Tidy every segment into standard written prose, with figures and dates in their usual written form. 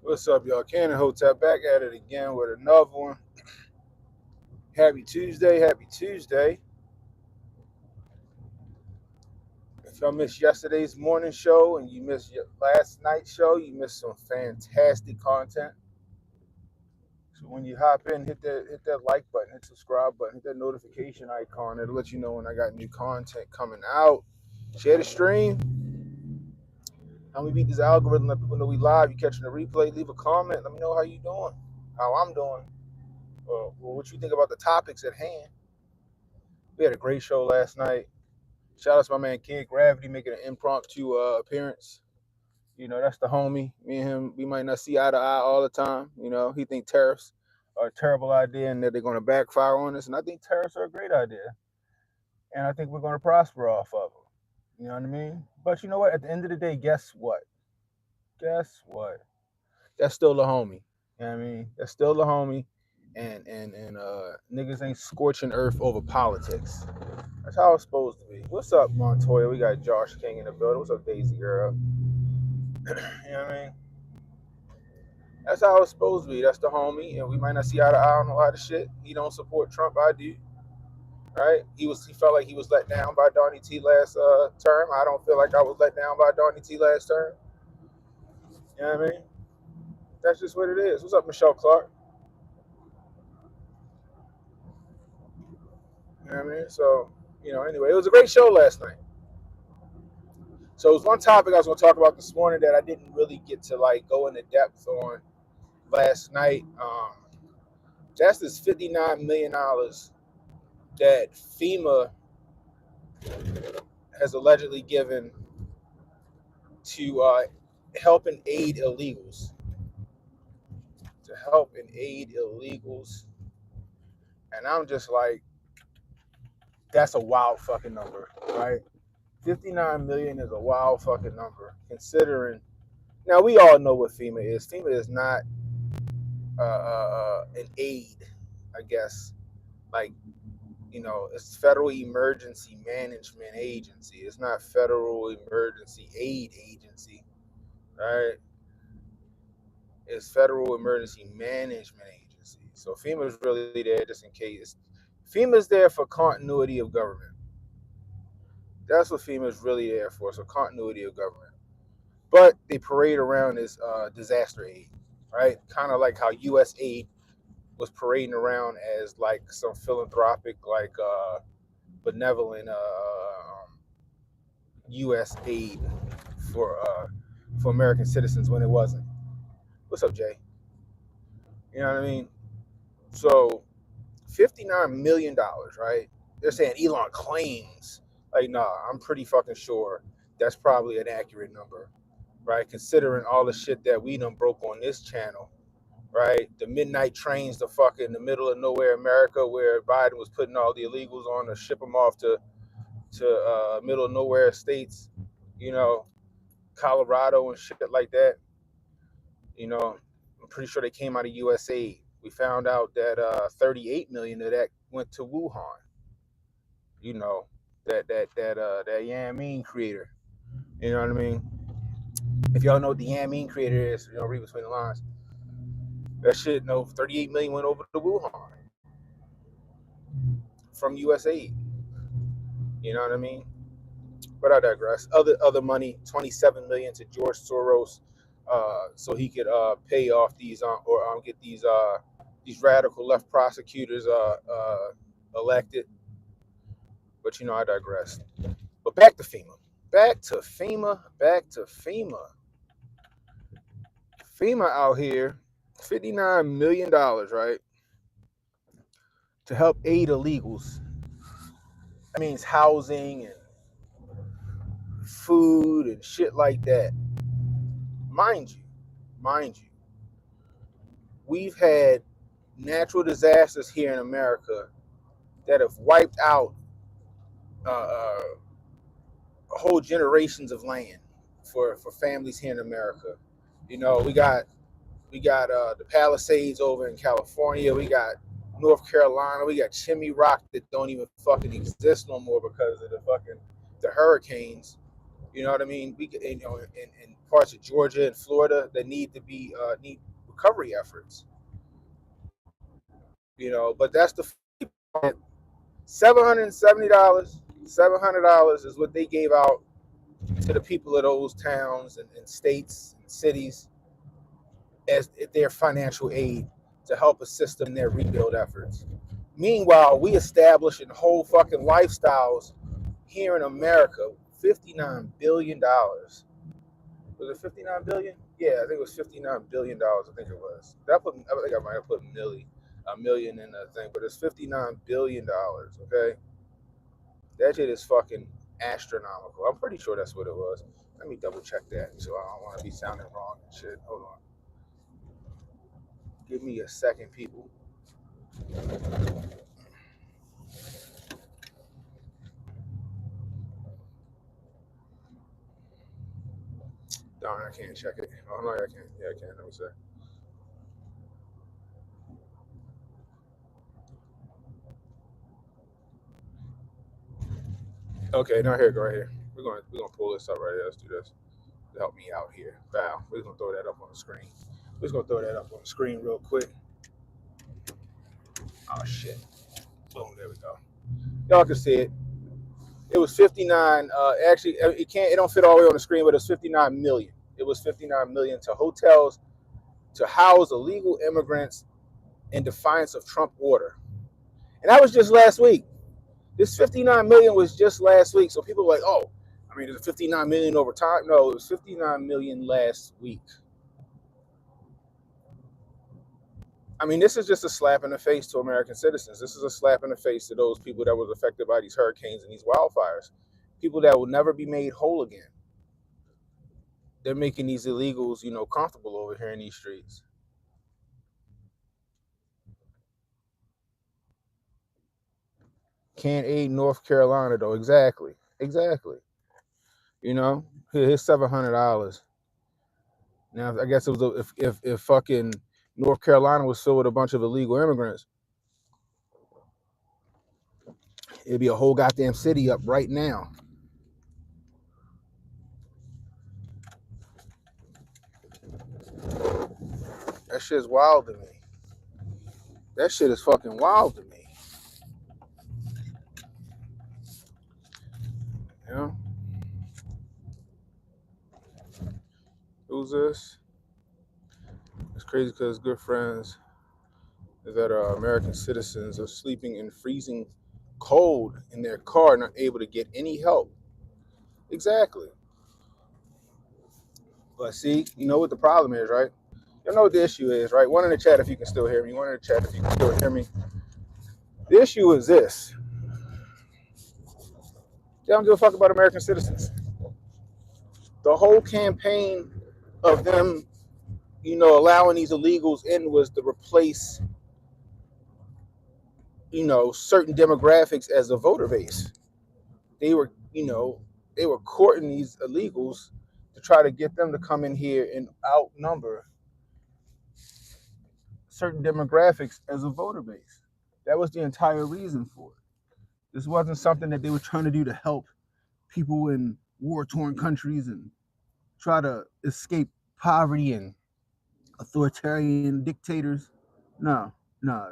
What's up, y'all? Cannon Hotel back at it again with another one. Happy Tuesday, happy Tuesday. If y'all missed yesterday's morning show and you missed last night's show, you missed some fantastic content. So when you hop in, hit that like button, hit subscribe button, hit that notification icon. It'll let you know when I got new content coming out. Share the stream. How we beat this algorithm, let people know we live. You catching the replay, leave a comment. Let me know how you doing, how I'm doing, or what you think about the topics at hand. We had a great show last night. Shout out to my man Kid Gravity making an impromptu appearance. You know, that's the homie. Me and him, we might not see eye to eye all the time. You know, he think tariffs are a terrible idea and that they're going to backfire on us. And I think tariffs are a great idea. And I think we're going to prosper off of them. You know what I mean? But you know what? At the end of the day, guess what? Guess what? That's still the homie. You know what I mean? That's still the homie. And niggas ain't scorching earth over politics. That's how it's supposed to be. What's up, Montoya? We got Josh King in the building. What's up, Daisy girl? You know what I mean? That's how it's supposed to be. That's the homie, and we might not see eye to eye on a lot of shit. He don't support Trump. I do, right? He felt like he was let down by Donnie T last term. I don't feel like I was let down by Donnie T last term. You know what I mean? That's just what it is. What's up, Michelle Clark? You know what I mean? So, anyway, it was a great show last night. So it was one topic I was going to talk about this morning that I didn't really get to go into depth on last night. That's this $59 million that FEMA has allegedly given to help and aid illegals. To help and aid illegals. And I'm just like, that's a wild fucking number, right? 59 million is a wild fucking number, considering. Now, we all know what FEMA is. FEMA is not an aid, I guess. It's Federal Emergency Management Agency. It's not Federal Emergency Aid Agency, right? It's Federal Emergency Management Agency. So FEMA is really there just in case. FEMA's there for continuity of government. That's what FEMA is really there for, so continuity of government. But they parade around as disaster aid, right? Kind of like how U.S. aid was parading around as some philanthropic, benevolent U.S. aid for American citizens when it wasn't. What's up, Jay? You know what I mean? So, $59 million, right? They're saying Elon claims. Nah, I'm pretty fucking sure that's probably an accurate number, right? Considering all the shit that we done broke on this channel, right? The midnight trains to fucking the middle of nowhere America, where Biden was putting all the illegals on to ship them off to middle of nowhere states, Colorado and shit like that. I'm pretty sure they came out of USA. We found out that 38 million of that went to Wuhan. That Yamin creator. You know what I mean? If y'all know what the Yamin creator is, read between the lines. That shit, 38 million went over to Wuhan from USA. You know what I mean? But I digress. Other money, 27 million to George Soros, so he could pay off these or get these radical left prosecutors elected. But I digress. But back to FEMA. FEMA out here, $59 million, right? To help aid illegals. That means housing and food and shit like that. Mind you, we've had natural disasters here in America that have wiped out whole generations of land for families here in America. We got the Palisades over in California. We got North Carolina. We got Chimney Rock that don't even fucking exist no more because of the hurricanes. You know what I mean? In parts of Georgia and Florida that need to be need recovery efforts. But that's the $770. $700 is what they gave out to the people of those towns and states and cities as their financial aid to help assist them in their rebuild efforts. Meanwhile, we establishing whole fucking lifestyles here in America. $59 billion. Was it 59 billion? Yeah, I think it was $59 billion. I think it was. I think I might have put a million in that thing, but it's $59 billion. Okay, that shit is fucking astronomical. I'm pretty sure that's what it was. Let me double check that, so I don't want to be sounding wrong and shit. Hold on. Give me a second, people. Darn, I can't check it. Oh no, I can. Yeah, I can. Let me see. Okay, now here, go right here. We're gonna pull this up right here. Let's do this to help me out here. Wow, we're gonna throw that up on the screen. We're just gonna throw that up on the screen real quick. Oh shit. Boom, there we go. Y'all can see it. It was 59. Actually, it don't fit all the way on the screen, but it's 59 million. It was 59 million to hotels to house illegal immigrants in defiance of Trump order, and that was just last week. This 59 million was just last week. So people were like, oh, I mean, is it 59 million over time? No, it was 59 million last week. I mean, this is just a slap in the face to American citizens. This is a slap in the face to those people that was affected by these hurricanes and these wildfires. People that will never be made whole again. They're making these illegals, comfortable over here in these streets. Can't aid North Carolina though. Exactly. Exactly. Here's $700. Now I guess it was if fucking North Carolina was filled with a bunch of illegal immigrants, it'd be a whole goddamn city up right now. That shit's wild to me. That shit is fucking wild to me. You know? Who's this? It's crazy because good friends that are American citizens are sleeping in freezing cold in their car, not able to get any help. Exactly. But see, you know what the problem is, right? You know what the issue is, right? One in the chat if you can still hear me. One in the chat if you can still hear me. The issue is this. They don't give a fuck about American citizens. The whole campaign of them, allowing these illegals in was to replace, certain demographics as a voter base. They were, they were courting these illegals to try to get them to come in here and outnumber certain demographics as a voter base. That was the entire reason for it. This wasn't something that they were trying to do to help people in war-torn countries and try to escape poverty and authoritarian dictators. No,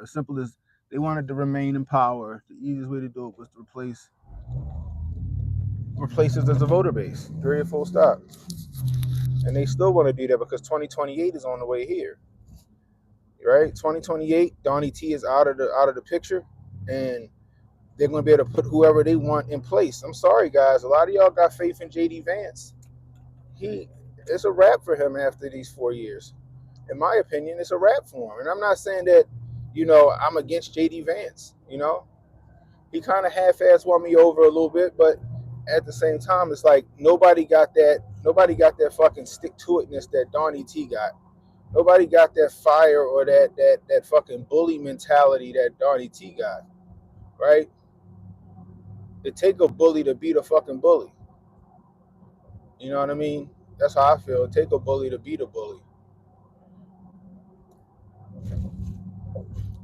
as simple as they wanted to remain in power. The easiest way to do it was to replace us as a voter base. Period, full stop. And they still want to do that because 2028 is on the way here. Right? 2028, Donnie T is out of the picture, and they're going to be able to put whoever they want in place. I'm sorry, guys. A lot of y'all got faith in JD Vance. It's a wrap for him after these 4 years. In my opinion, it's a wrap for him. And I'm not saying that, I'm against JD Vance. He kind of half-assed won me over a little bit, but at the same time, it's like nobody got that fucking stick-to-itness that Donnie T got. Nobody got that fire or that fucking bully mentality that Donnie T got, right? It take a bully to beat a fucking bully. You know what I mean? That's how I feel. It take a bully to beat a bully.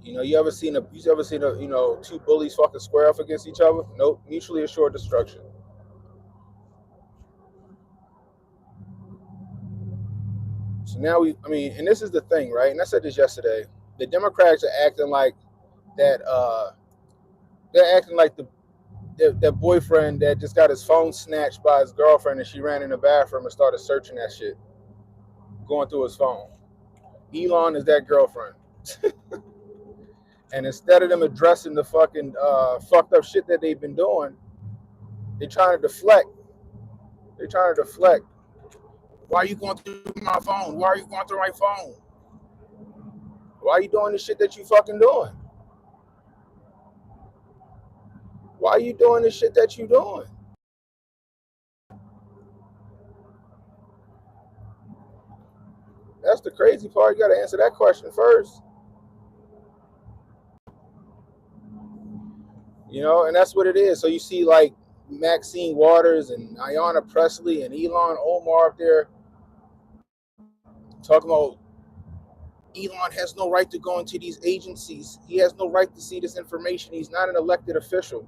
You ever seen two bullies fucking square off against each other? Nope. Mutually assured destruction. So now and this is the thing, right? And I said this yesterday. The Democrats are acting like that. They're acting like that boyfriend that just got his phone snatched by his girlfriend, and she ran in the bathroom and started searching that shit, going through his phone. Elon is that girlfriend. And instead of them addressing the fucking fucked up shit that they've been doing, they're trying to deflect. Why are you going through my phone? Why are you going through my phone? Why are you doing the shit that you fucking doing? Why are you doing the shit that you doing? That's the crazy part. You got to answer that question first. And that's what it is. So you see like Maxine Waters and Ayanna Pressley and Elon Omar up there talking about Elon has no right to go into these agencies. He has no right to see this information. He's not an elected official.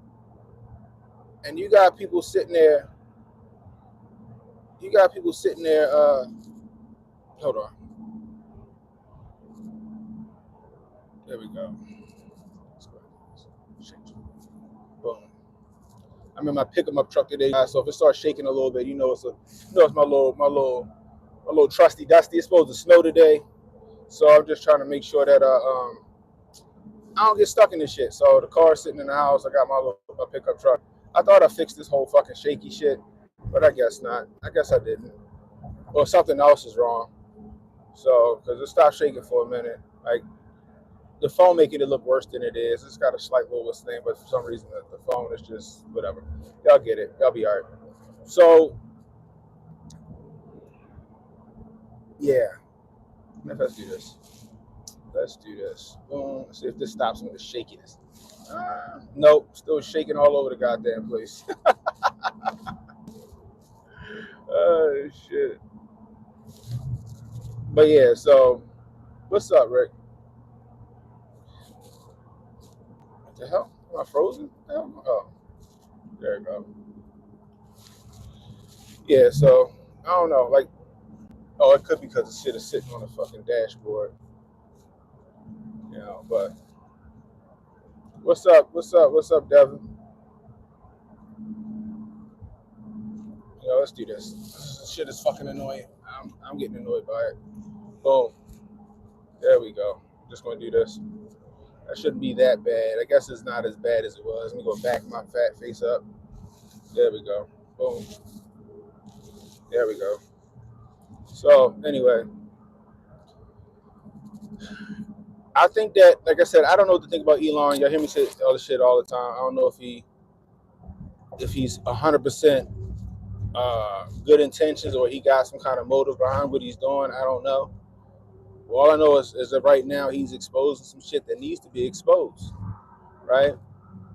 And you got people sitting there. Hold on. There we go. Boom. I'm in my pick-em-up truck today, so if it starts shaking a little bit, it's my little trusty dusty. It's supposed to snow today, so I'm just trying to make sure that I don't get stuck in this shit. So the car's sitting in the house. I got my pickup truck. I thought I fixed this whole fucking shaky shit, but I guess not. I guess I didn't, or something else is wrong. So because it stopped shaking for a minute, like the phone making it look worse than it is. It's got a slight little thing, but for some reason the phone is just whatever. Y'all get it. Y'all be all right. So yeah, let's do this. Boom. Let's see if this stops with the shakiness. Nope, still shaking all over the goddamn place. Oh shit. But yeah, so what's up, Rick? What the hell? Am I frozen? Oh, there you go. Yeah, so I don't know. Like, it could be because the shit is sitting on the fucking dashboard. But what's up? What's up, Devin? Let's do this. This shit is fucking annoying. I'm getting annoyed by it. Boom. There we go. Just gonna do this. That shouldn't be that bad. I guess it's not as bad as it was. Let me go back my fat face up. There we go. Boom. There we go. So anyway, I think that, like I said, I don't know what to think about Elon. Y'all hear me say all this shit all the time. I don't know if he's 100% good intentions or he got some kind of motive behind what he's doing. I don't know. Well, all I know is that right now he's exposing some shit that needs to be exposed, right?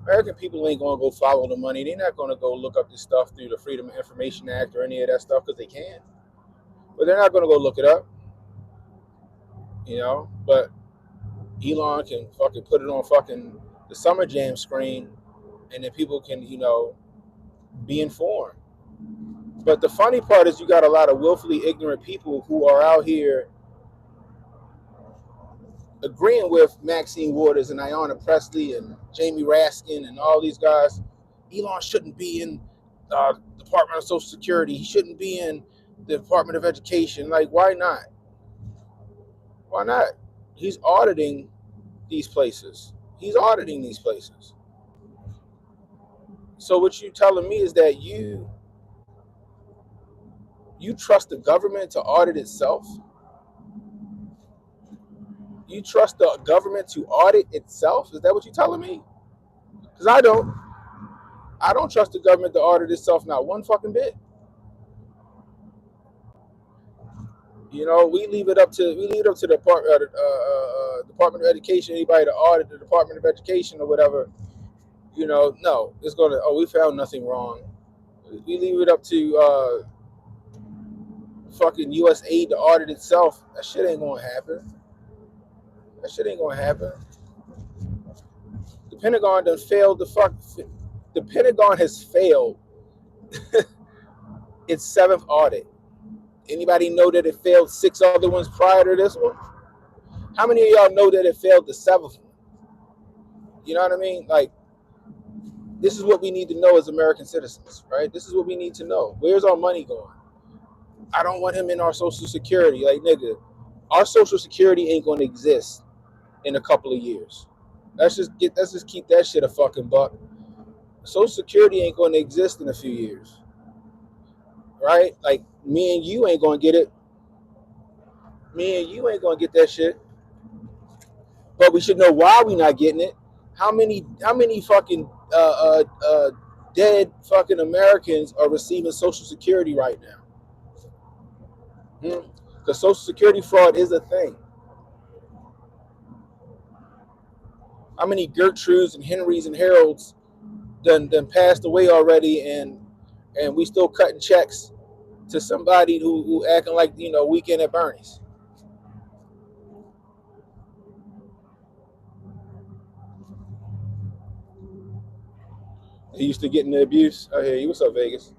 American people ain't going to go follow the money. They're not going to go look up this stuff through the Freedom of Information Act or any of that stuff because they can. But they're not going to go look it up, But Elon can fucking put it on fucking the Summer Jam screen and then people can, be informed. But the funny part is you got a lot of willfully ignorant people who are out here agreeing with Maxine Waters and Ayanna Pressley and Jamie Raskin and all these guys. Elon shouldn't be in the Department of Social Security. He shouldn't be in the Department of Education. Like, why not? Why not? He's auditing these places. So what you telling me is that you trust the government to audit itself? You trust the government to audit itself? Is that what you're telling me? Because I don't. I don't trust the government to audit itself, not one fucking bit. We leave it up to the Department of Education, anybody to audit the Department of Education or whatever. No, it's gonna. Oh, we found nothing wrong. We leave it up to fucking U.S. aid to audit itself. That shit ain't gonna happen. The Pentagon done failed the Pentagon has failed its 7th audit Anybody know that it failed 6 other ones prior to this one? How many of y'all know that it failed the 7th one? You know what I mean? Like, this is what we need to know as American citizens, right? This is what we need to know. Where's our money going? I don't want him in our Social Security. Like, nigga, our Social Security ain't going to exist in a couple of years. Let's just keep that shit a fucking buck. Social Security ain't going to exist in a few years, right? Like, me and you ain't going to get it. Me and you ain't going to get that shit. But we should know why we not getting it. How many fucking dead fucking Americans are receiving Social Security right now? Because Social Security fraud is a thing. How many Gertrudes and Henrys and Harolds done passed away already, and we still cutting checks to somebody who acting like, Weekend at Bernie's? He used to getting the abuse. I hear you. What's up, Vegas?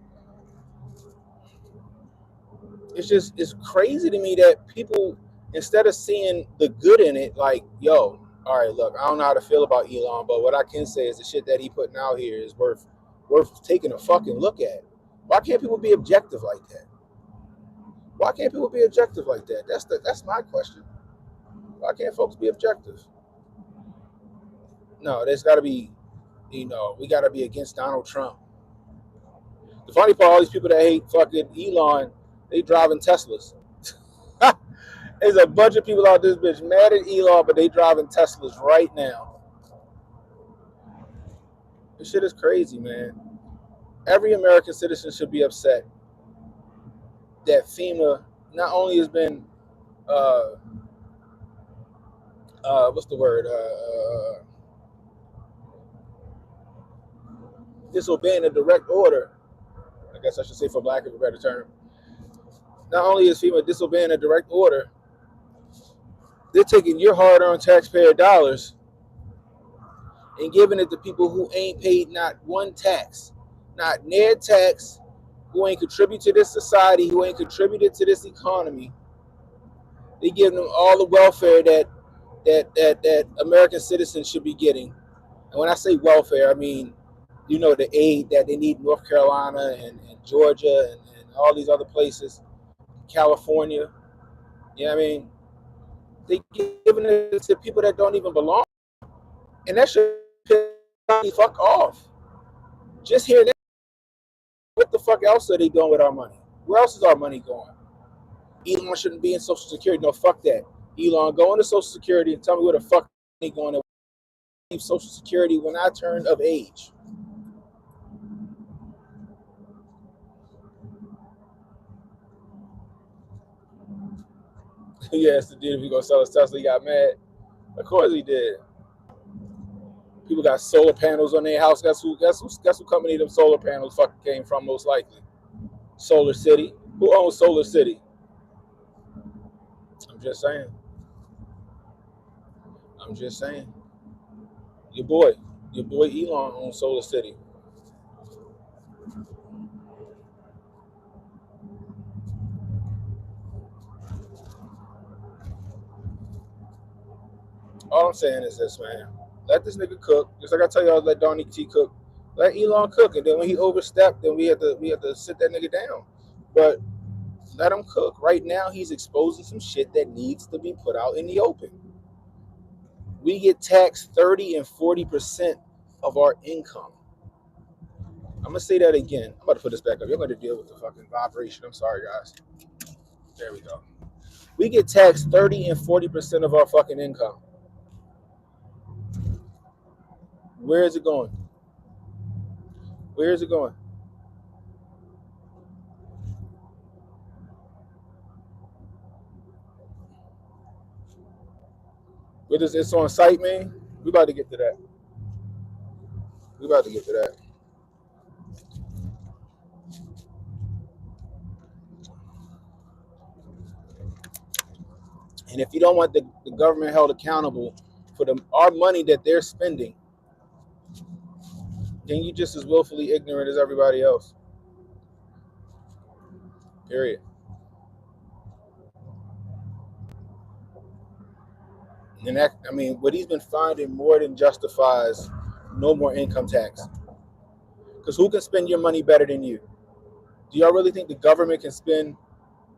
It's crazy to me that people, instead of seeing the good in it, like, yo, all right, look, I don't know how to feel about Elon, but what I can say is the shit that he putting out here is worth taking a fucking look at. Why can't people be objective like that? Why can't people be objective like that? That's my question. Why can't folks be objective? No, there's got to be, we got to be against Donald Trump. The funny part, all these people that hate fucking Elon, they driving Teslas. There's a bunch of people out this bitch mad at Elon, but they driving Teslas right now. This shit is crazy, man. Every American citizen should be upset that FEMA not only has been, what's the word, disobeying a direct order. I guess I should say, for lack of a better term. Not only is FEMA disobeying a direct order, they're taking your hard-earned taxpayer dollars and giving it to people who ain't paid not one tax, not near tax, who ain't contributed to this society, who ain't contributed to this economy. They give them all the welfare that American citizens should be getting. And when I say welfare, I mean, the aid that they need in North Carolina and Georgia and all these other places, California. You know what I mean? They giving it to people that don't even belong. And that should fuck off. Just hearing that, what the fuck else are they doing with our money? Where else is our money going? Elon shouldn't be in Social Security. No, fuck that. Elon, go into Social Security and tell me where the fuck money going to leave Social Security when I turn of age. Yes, the dude, if he gonna sell his Tesla, he got mad. Of course he did. People got solar panels on their house. Guess who company them solar panels fucking came from, most likely? Solar City. Who owns Solar City? I'm just saying. Your boy Elon owns Solar City. All I'm saying is this, man. Let this nigga cook. Just like I tell y'all, let Donnie T cook. Let Elon cook, and then when he overstepped, then we have to sit that nigga down. But let him cook. Right now, he's exposing some shit that needs to be put out in the open. We get taxed 30 and 40% of our income. I'm gonna say that again. I'm about to put this back up. You're gonna deal with the fucking vibration. I'm sorry, guys. There we go. We get taxed 30 and 40% of our fucking income. Where is it going? Where is it going? It's on site, man. We about to get to that. And if you don't want the government held accountable for our money that they're spending, then you just as willfully ignorant as everybody else. Period. And that, I mean, what he's been finding more than justifies no more income tax. Because who can spend your money better than you? Do y'all really think the government can spend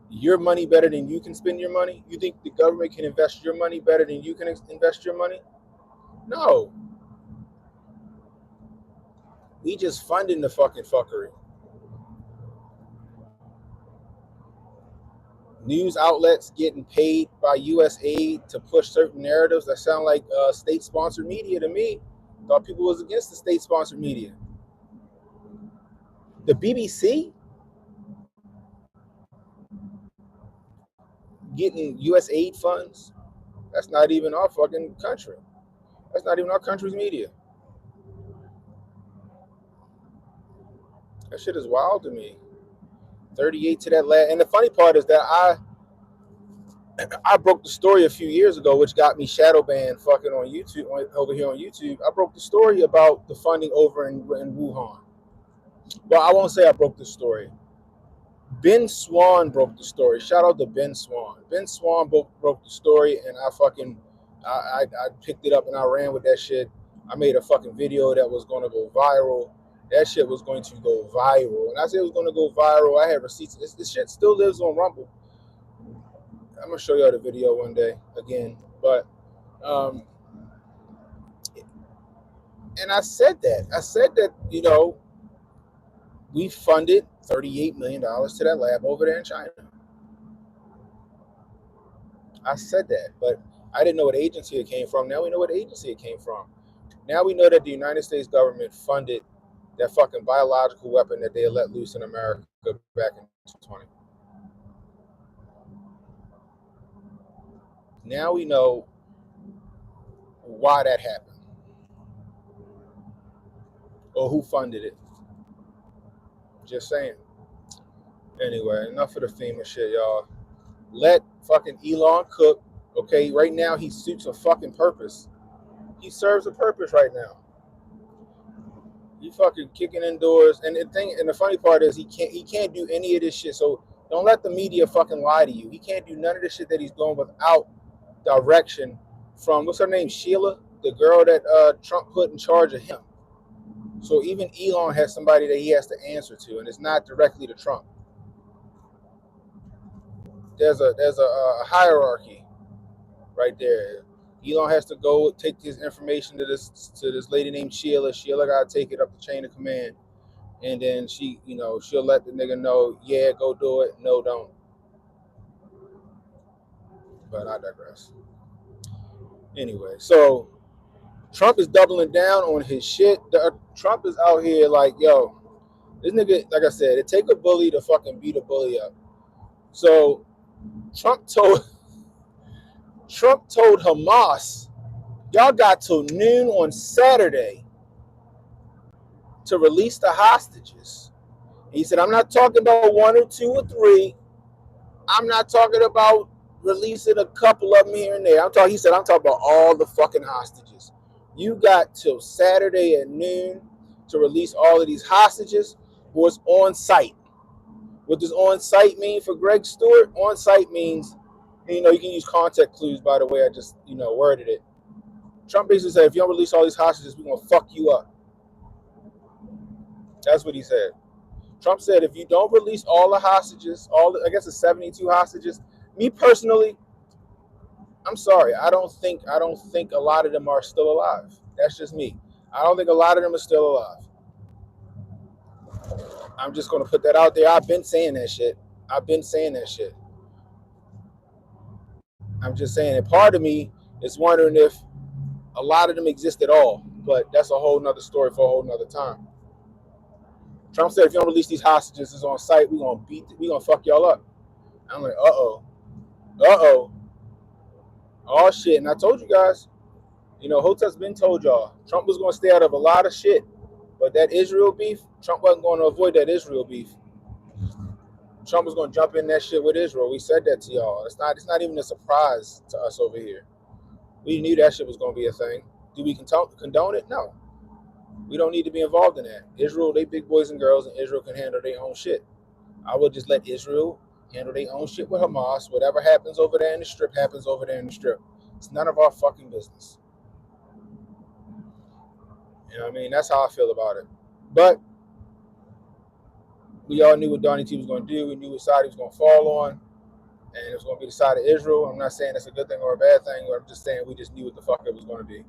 your money better than you can spend your money? You think the government can invest your money better than you can invest your money? No. We just funding the fucking fuckery. News outlets getting paid by U.S. aid to push certain narratives that sound like state-sponsored media to me. Thought people was against the state-sponsored media. The BBC getting U.S. aid funds. That's not even our fucking country. That's not even our country's media. That shit is wild to me. 38 to that last. And the funny part is that I broke the story a few years ago, which got me shadow banned fucking on YouTube, over here on YouTube. I broke the story about the funding over in Wuhan. Well, I won't say I broke the story. Ben Swan broke the story. Shout out to Ben Swan. Ben Swan broke the story, and I picked it up and I ran with that shit. I made a fucking video that was going to go viral. That shit was going to go viral. And I said it was going to go viral. I had receipts. This shit still lives on Rumble. I'm going to show y'all the video one day again. But, and I said that, you know, we funded $38 million to that lab over there in China. I said that, but I didn't know what agency it came from. Now we know what agency it came from. Now we know that the United States government funded that fucking biological weapon that they let loose in America back in 2020. Now we know why that happened or who funded it. Just saying. Anyway, enough of the FEMA shit, y'all. Let fucking Elon cook. Okay, right now he suits a fucking purpose. He serves a purpose right now. He fucking kicking indoors, and the funny part is he can't do any of this shit. So don't let the media fucking lie to you. He can't do none of the shit that he's doing without direction from, what's her name, Sheila, the girl that Trump put in charge of him. So even Elon has somebody that he has to answer to, and it's not directly to Trump. There's a hierarchy right there. Elon has to go take his information to this lady named Sheila. Sheila gotta take it up the chain of command, and then she'll let the nigga know, yeah, go do it. No, don't. But I digress. Anyway, so Trump is doubling down on his shit. Trump is out here like, yo, this nigga, like I said, it take a bully to fucking beat a bully up. So Trump told Hamas, y'all got till noon on Saturday to release the hostages. He said, I'm not talking about 1 or 2 or 3. I'm not talking about releasing a couple of them here and there. He said, I'm talking about all the fucking hostages. You got till Saturday at noon to release all of these hostages, or it's on site. What does on site mean for Greg Stewart? On site means, you can use context clues by the way I just, worded it. Trump basically said, if you don't release all these hostages, we're going to fuck you up. That's what he said. Trump said, if you don't release all the hostages, I guess it's 72 hostages. Me personally, I'm sorry. I don't think a lot of them are still alive. That's just me. I don't think a lot of them are still alive. I'm just going to put that out there. I've been saying that shit. I'm just saying it. Part of me is wondering if a lot of them exist at all. But that's a whole nother story for a whole nother time. Trump said, if you don't release these hostages, it's on site. We're gonna fuck y'all up. I'm like, oh shit. And I told you guys, Hotep's been told y'all, Trump was gonna stay out of a lot of shit. But that Israel beef, Trump wasn't going to avoid that Israel beef. Trump was going to jump in that shit with Israel. We said that to y'all. It's not even a surprise to us over here. We knew that shit was going to be a thing. Do we condone it? No. We don't need to be involved in that. Israel, they big boys and girls, and Israel can handle their own shit. I would just let Israel handle their own shit with Hamas. Whatever happens over there in the strip happens over there in the strip. It's none of our fucking business. You know what I mean? That's how I feel about it. But we all knew what Donnie T was going to do. We knew what side he was going to fall on, and it was going to be the side of Israel. I'm not saying it's a good thing or a bad thing. I'm just saying we just knew what the fuck it was going to be.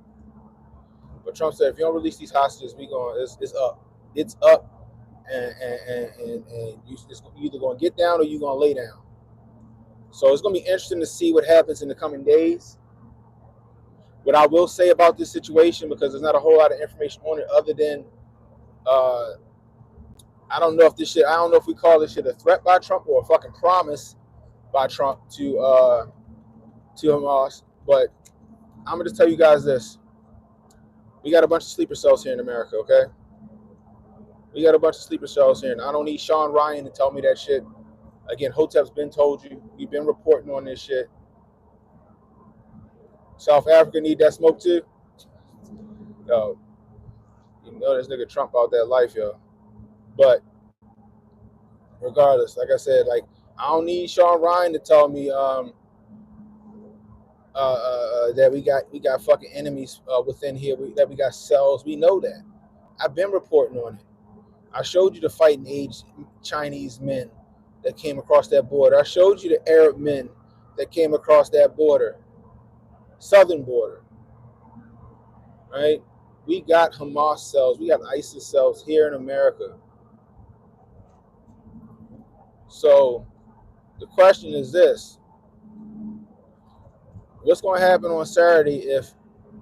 But Trump said, if you don't release these hostages, it's up. It's up, and you're either going to get down or you're going to lay down. So it's going to be interesting to see what happens in the coming days. What I will say about this situation, because there's not a whole lot of information on it other than I don't know if we call this shit a threat by Trump or a fucking promise by Trump to Hamas. But I'm gonna just tell you guys this. We got a bunch of sleeper cells here in America, okay? We got a bunch of sleeper cells here, and I don't need Sean Ryan to tell me that shit. Again, Hotep's been told you. We've been reporting on this shit. South Africa need that smoke too. Yo, you know this nigga Trump out that life, yo. But regardless, like I said, like I don't need Sean Ryan to tell me that we got fucking enemies within here. That we got cells. We know that. I've been reporting on it. I showed you the fighting age Chinese men that came across that border. I showed you the Arab men that came across that border, southern border. Right? We got Hamas cells. We got ISIS cells here in America. So the question is this: what's going to happen on Saturday if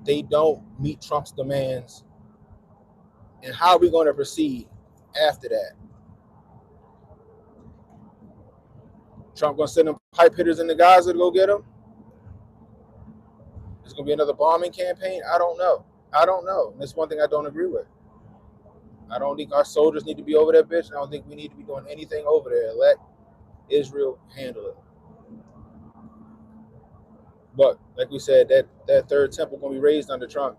they don't meet Trump's demands? And how are we going to proceed after that? Trump going to send them pipe hitters into Gaza to go get them? There's going to be another bombing campaign? I don't know. And that's one thing I don't agree with. I don't think our soldiers need to be over that bitch. I don't think we need to be doing anything over there. Let Israel handle it. But like we said, that third temple going to be raised under Trump.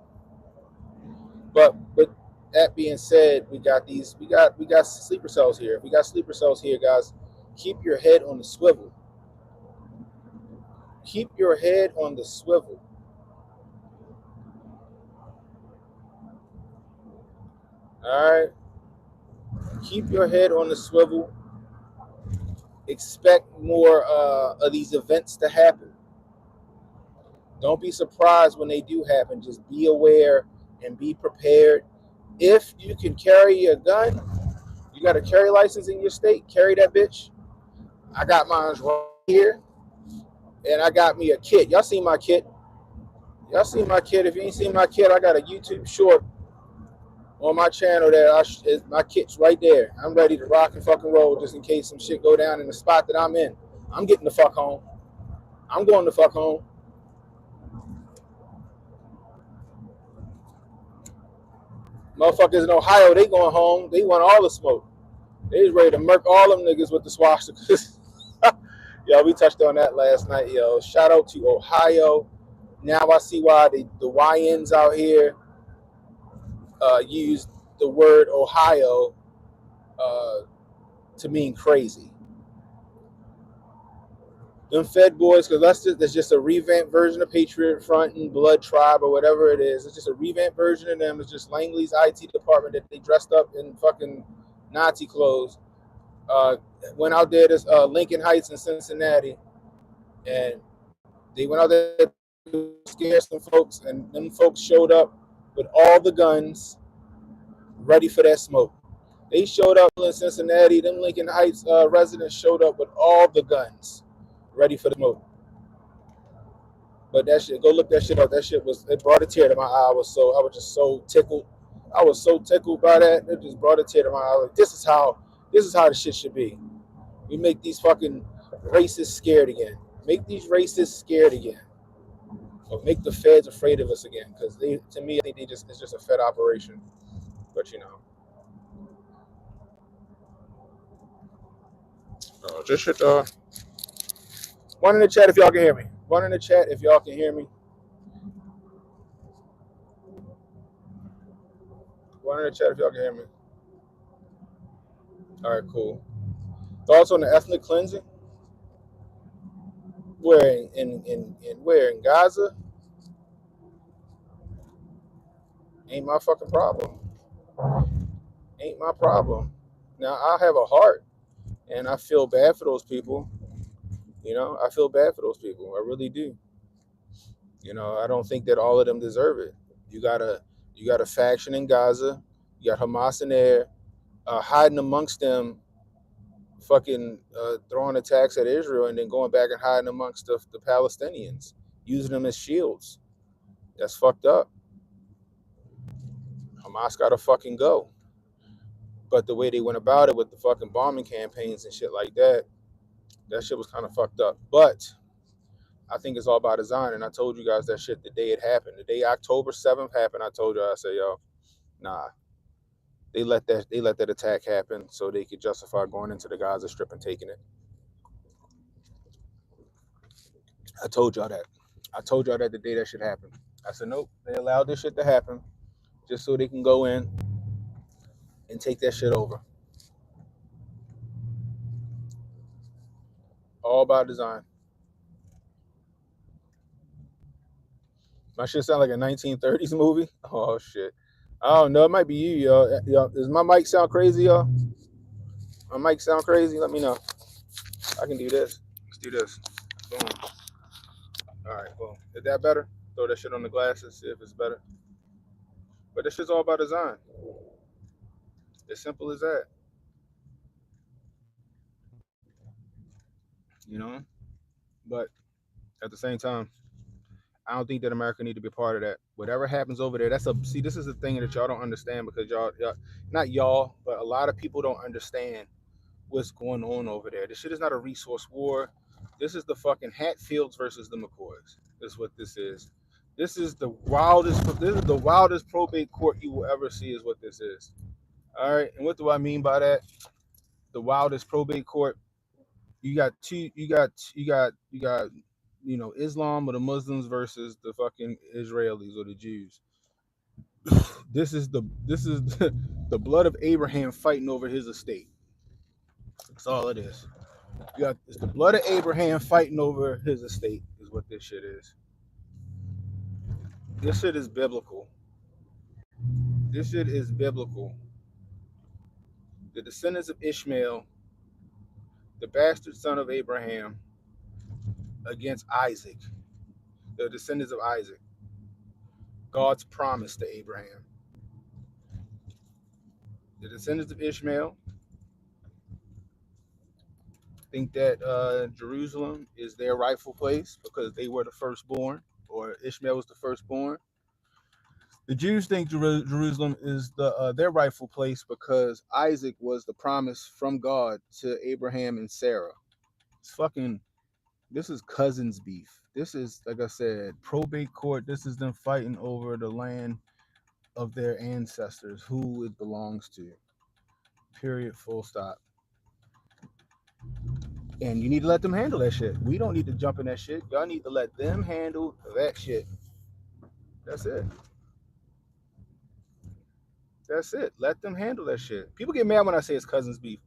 But that being said, we got sleeper cells here. We got sleeper cells here, guys. Keep your head on the swivel. Keep your head on the swivel. All right. Keep your head on the swivel. Expect more of these events to happen. Don't be surprised when they do happen. Just be aware and be prepared. If you can carry a gun, you got a carry license in your state, carry that bitch. I got mine right here, and I got me a kit. Y'all seen my kit? Y'all seen my kit? If you ain't seen my kit, I got a YouTube short on my channel that my kit's right there. I'm ready to rock and fucking roll just in case some shit go down in the spot that I'm in. I'm getting the fuck home. I'm going the fuck home. Motherfuckers in Ohio, they going home. They want all the smoke. They was ready to murk all them niggas with the swastikas. Yo, we touched on that last night, yo. Shout out to Ohio. Now I see why the YNs out here use the word Ohio to mean crazy. Them Fed boys, because that's just a revamped version of Patriot Front and Blood Tribe or whatever it is. It's just a revamped version of them. It's just Langley's IT department that they dressed up in fucking Nazi clothes. Went out there to Lincoln Heights in Cincinnati, and they went out there to scare some folks, and them folks showed up with all the guns ready for that smoke. They showed up in Cincinnati. Them Lincoln Heights residents showed up with all the guns ready for the smoke. But that shit, go look that shit up. That shit it brought a tear to my eye. I was just so tickled. I was so tickled by that. It just brought a tear to my eye. Like, this is how the shit should be. We make these fucking racists scared again. Make these racists scared again. Or make the feds afraid of us again. Because to me, I think it's just a Fed operation. But you know. Oh, just shit. One in the chat if y'all can hear me. One in the chat if y'all can hear me. One in the chat if y'all can hear me. All right, cool. Thoughts on the ethnic cleansing? Where in Gaza? Ain't my fucking problem. Ain't my problem. Now I have a heart, and I feel bad for those people. I feel bad for those people. I really do. I don't think that all of them deserve it. You got a you got a faction in Gaza. You got Hamas in there, hiding amongst them, fucking throwing attacks at Israel, and then going back and hiding amongst the Palestinians, using them as shields. That's fucked up. Hamas gotta fucking go. But the way they went about it with the fucking bombing campaigns and shit like that, that shit was kind of fucked up. But I think it's all by design. And I told you guys that shit the day it happened. The day October 7th happened, I told you, I said, yo, nah. They let that attack happen so they could justify going into the Gaza Strip and taking it. I told y'all that. I told y'all that the day that shit happened. I said, nope, they allowed this shit to happen just so they can go in and take that shit over. All by design. My shit sound like a 1930s movie. Oh shit. I don't know. It might be you, y'all. Does my mic sound crazy, y'all? My mic sound crazy? Let me know. I can do this. Let's do this. Boom. All right, boom. Is that better? Throw that shit on the glasses, see if it's better. But this shit's all by design. As simple as that. But at the same time, I don't think that America need to be a part of that. Whatever happens over there, this is the thing that y'all don't understand because y'all, not y'all, but a lot of people don't understand what's going on over there. This shit is not a resource war. This is the fucking Hatfields versus the McCoys. Is what this is. This is the wildest probate court you will ever see. Is what this is. All right, and what do I mean by that? The wildest probate court. You got Islam or the Muslims versus the fucking Israelis or the Jews. This is the blood of Abraham fighting over his estate. That's all it is. It's the blood of Abraham fighting over his estate is what this shit is. This shit is biblical. This shit is biblical. The descendants of Ishmael, the bastard son of Abraham, against Isaac, the descendants of Isaac. God's promise to Abraham. The descendants of Ishmael think that Jerusalem is their rightful place because they were the firstborn, or Ishmael was the firstborn. The Jews think Jerusalem is their rightful place because Isaac was the promise from God to Abraham and Sarah. This is cousins beef. This is, like I said, probate court. This is them fighting over the land of their ancestors, who it belongs to. Period. Full stop. And you need to let them handle that shit. We don't need to jump in that shit. Y'all need to let them handle that shit. That's it. That's it. Let them handle that shit. People get mad when I say it's cousins beef.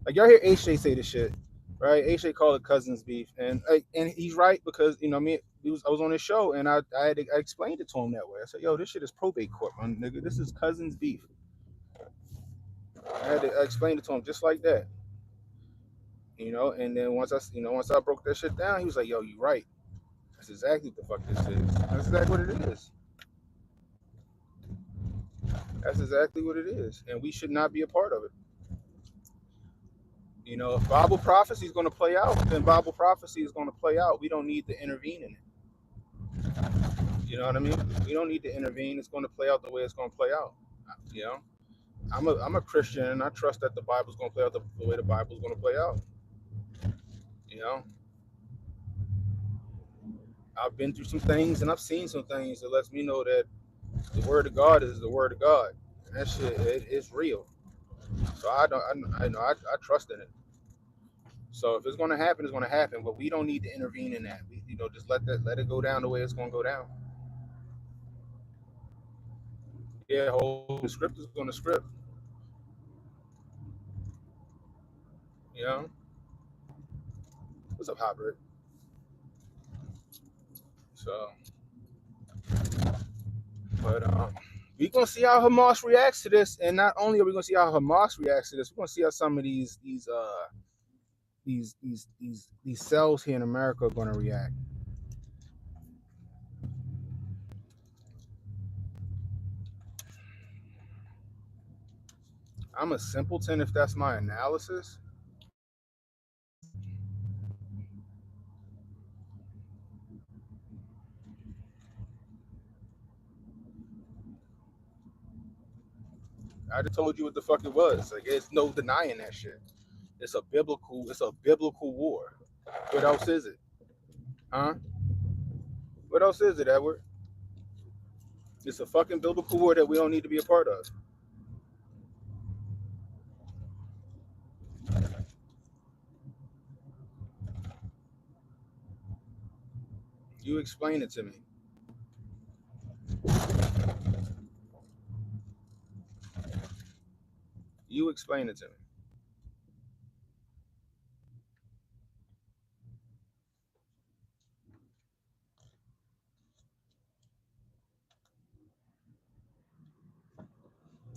Like y'all hear HJ say this shit, right? HJ called it cousins beef, and he's right because I was on his show and I explained it to him that way. I said, yo, this shit is probate court, man, nigga. This is cousins beef. I explained it to him just like that. And then once I broke that shit down, he was like, yo, you right. That's exactly what the fuck this is. That's exactly what it is. That's exactly what it is. And we should not be a part of it. If Bible prophecy is going to play out, then Bible prophecy is going to play out. We don't need to intervene in it. You know what I mean? We don't need to intervene. It's going to play out the way it's going to play out. I'm a Christian, and I trust that the Bible's going to play out the way the Bible's going to play out. I've been through some things, and I've seen some things that lets me know that the Word of God is the Word of God, and that shit it's real. So I trust in it. So if it's going to happen, it's going to happen. But we don't need to intervene in that. Just let it go down the way it's going to go down. Yeah, whole script is going to script. What's up, Hybrid? So, but We're gonna see how Hamas reacts to this, and not only are we gonna see how Hamas reacts to this, we're gonna see how some of these cells here in America are gonna react. I'm a simpleton if that's my analysis. I just told you what the fuck it was. Like, there's no denying that shit. It's a biblical war. What else is it? Huh? What else is it, Edward? It's a fucking biblical war that we don't need to be a part of. You explain it to me. You explain it to me.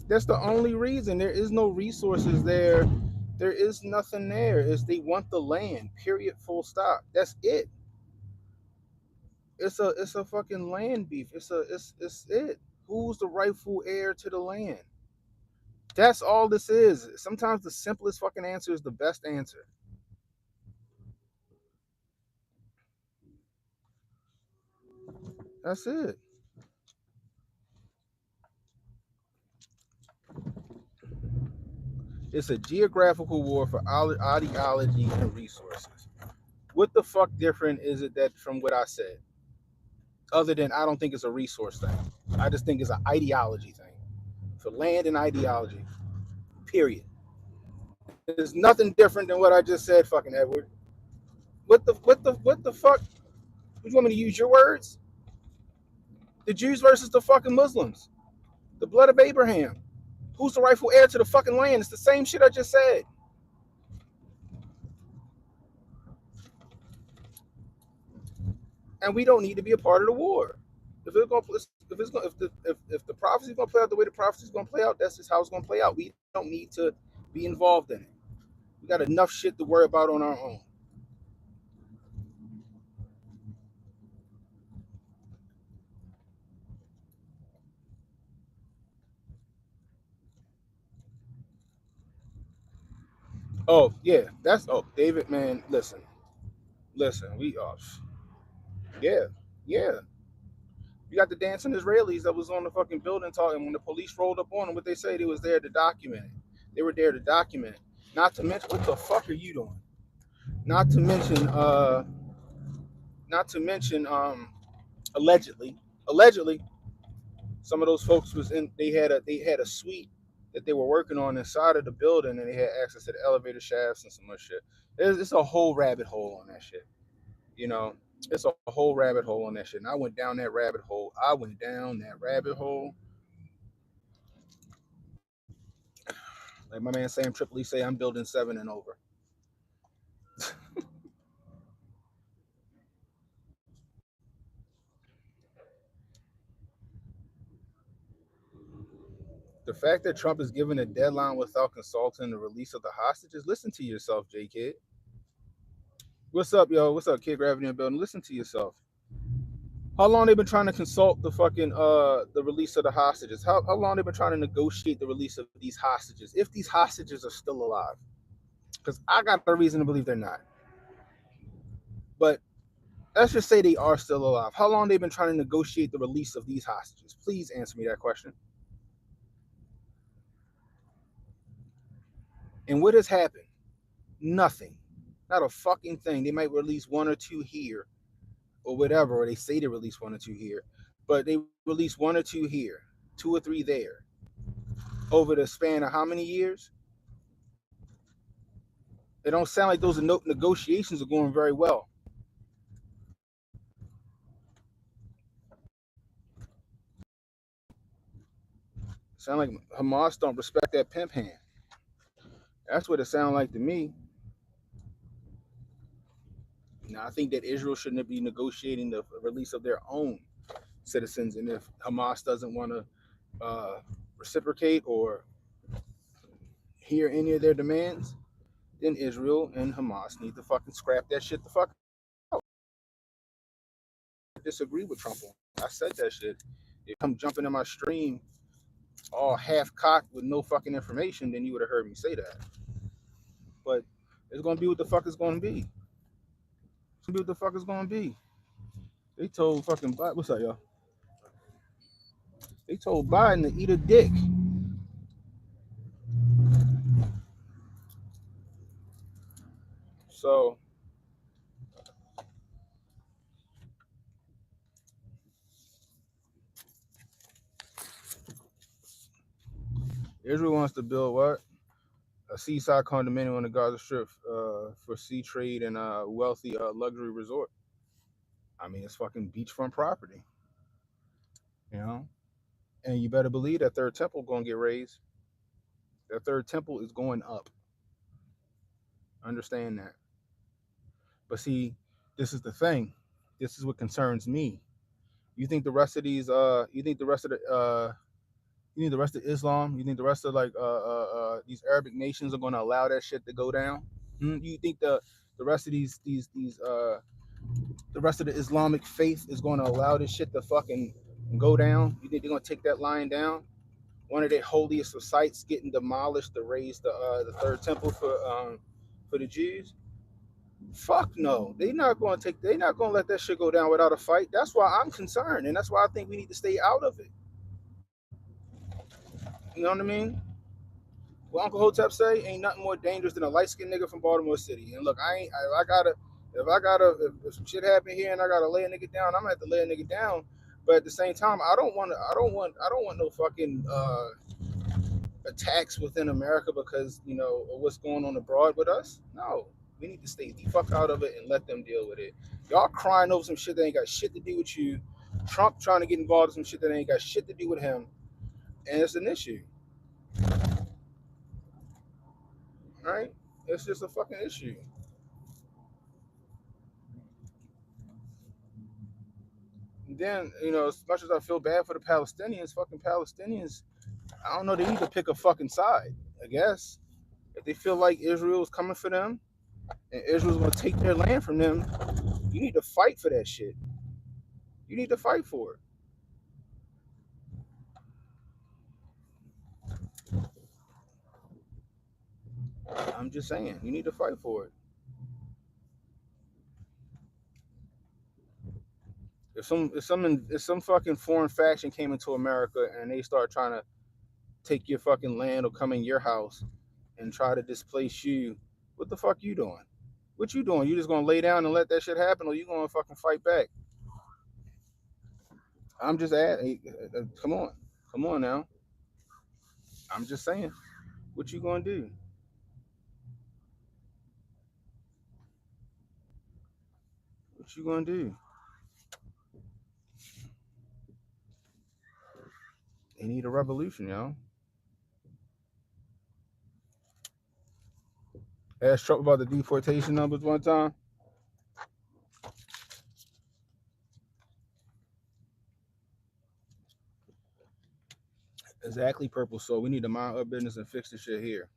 That's the only reason. There is no resources there. There is nothing there. Is they want the land. Period. Full stop. That's it. It's a fucking land beef. It's it. Who's the rightful heir to the land? That's all this is. Sometimes the simplest fucking answer is the best answer. That's it. It's a geographical war for ideology and resources. What the fuck different is it that from what I said? Other than I don't think it's a resource thing. I just think it's an ideology thing. For land and ideology. Period. There's nothing different than what I just said, fucking Edward. What the fuck? You want me to use your words? The Jews versus the fucking Muslims. The blood of Abraham. Who's the rightful heir to the fucking land? It's the same shit I just said. And we don't need to be a part of the war. If the prophecy is gonna play out the way the prophecy is gonna play out, that's just how it's gonna play out. We don't need to be involved in it. We got enough shit to worry about on our own. Oh yeah, David, man. Listen. Yeah, yeah. You got the dancing Israelis that was on the fucking building talking. When the police rolled up on them, what they say they was there to document it. They were there to document it. Not to mention, what the fuck are you doing? Not to mention, not to mention, allegedly, some of those folks was in. They had a suite that they were working on inside of the building, and they had access to the elevator shafts and some other shit. It's a whole rabbit hole on that shit. You know, it's a whole rabbit hole on that shit. And I went down that rabbit hole. Like my man Sam Tripoli say, I'm building 7 and over. The fact that Trump is giving a deadline without consulting the release of the hostages, listen to yourself, J Kid. What's up, yo? What's up, Kid Gravity in the building? Listen to yourself. How long they been trying to consult the fucking the release of the hostages? How long they been trying to negotiate the release of these hostages? If these hostages are still alive, because I got a reason to believe they're not. But let's just say they are still alive. How long they been trying to negotiate the release of these hostages? Please answer me that question. And what has happened? Nothing. Not a fucking thing. They might release 1 or 2 here or whatever, or they say they release 1 or 2 here, but they release 1 or 2 here, 2 or 3 there, over the span of how many years? It don't sound like those negotiations are going very well. Sound like Hamas don't respect that pimp hand. That's what it sounds like to me. Now, I think that Israel shouldn't be negotiating the release of their own citizens, and if Hamas doesn't want to uh, reciprocate or hear any of their demands, then Israel and Hamas need to fucking scrap that shit the fuck out. I disagree with Trump on. I said that shit. If you come jumping in my stream all half cocked with no fucking information, then you would have heard me say that. But it's gonna be what the fuck it's gonna be. It's gonna be what the fuck it's gonna be. They told fucking Biden, what's up, y'all? They told Biden to eat a dick. So Israel wants to build what? A seaside condominium on the Gaza Strip for sea trade and wealthy luxury resort. I mean, it's fucking beachfront property, you know. And you better believe that third temple gonna get raised. That third temple is going up. Understand that. But see, this is the thing. This is what concerns me. You think the rest of these you think the rest of the you think the rest of Islam, you think the rest of like these Arabic nations are gonna allow that shit to go down? You think the rest of these the rest of the Islamic faith is gonna allow this shit to fucking go down? You think they're gonna take that line down? One of their holiest of sites getting demolished to raise the third temple for the Jews? Fuck no. They're not gonna let that shit go down without a fight. That's why I'm concerned. And that's why I think we need to stay out of it. You know what I mean? What Uncle Hotep say ain't nothing more dangerous than a light skinned nigga from Baltimore City. And look, if some shit happen here and I gotta lay a nigga down, I'm gonna have to lay a nigga down. But at the same time, I don't want no fucking attacks within America because, you know, of what's going on abroad with us. No. We need to stay the fuck out of it and let them deal with it. Y'all crying over some shit that ain't got shit to do with you. Trump trying to get involved in some shit that ain't got shit to do with him. And it's an issue. Right? It's just a fucking issue. And then, you know, as much as I feel bad for the Palestinians, fucking Palestinians, I don't know, they need to pick a fucking side, I guess. If they feel like Israel's coming for them and Israel's gonna take their land from them, you need to fight for that shit. You need to fight for it. I'm just saying, you need to fight for it. If some fucking foreign faction came into America and they start trying to take your fucking land or come in your house and try to displace you, what the fuck you doing? What you doing? You just gonna lay down and let that shit happen, or you gonna fucking fight back? I'm just at, come on now. I'm just saying, what you gonna do? What you gonna do? They need a revolution, yo. Asked Trump about the deportation numbers one time. Exactly, purple. So we need to mind our business and fix the shit here.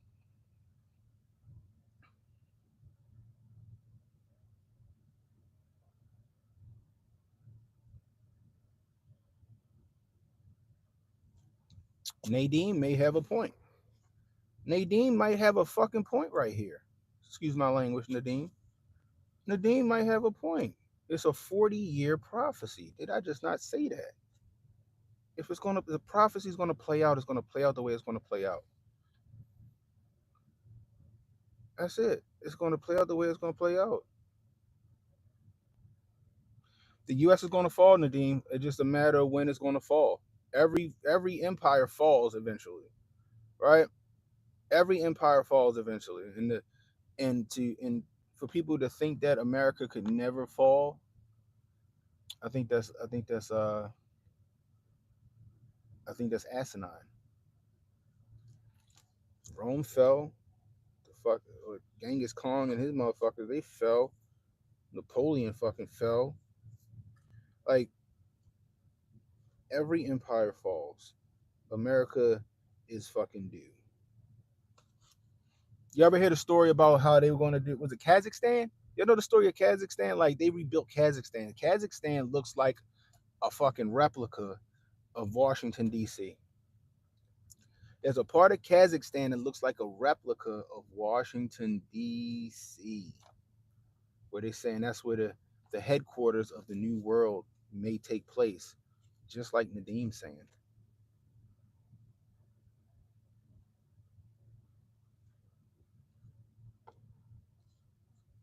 Nadine may have a point. Nadine might have a fucking point right here. Excuse my language, Nadine. Nadine might have a point. It's a 40-year prophecy. Did I just not say that? If it's gonna, the prophecy is gonna play out, it's gonna play out the way it's gonna play out. That's it. It's gonna play out the way it's gonna play out. The U.S. is gonna fall, Nadine. It's just a matter of when it's gonna fall. Every empire falls eventually, right? Every empire falls eventually, and for people to think that America could never fall, I think that's asinine. Rome fell. The fuck, Genghis Khan and his motherfuckers, they fell. Napoleon fucking fell. Like, every empire falls. America is fucking due. You ever hear the story about how they were going to do? Was it Kazakhstan? You know the story of Kazakhstan? Like they rebuilt Kazakhstan. Kazakhstan looks like a fucking replica of Washington D.C. There's a part of Kazakhstan that looks like a replica of Washington D.C. where they're saying that's where the headquarters of the new world may take place, just like Nadeem saying.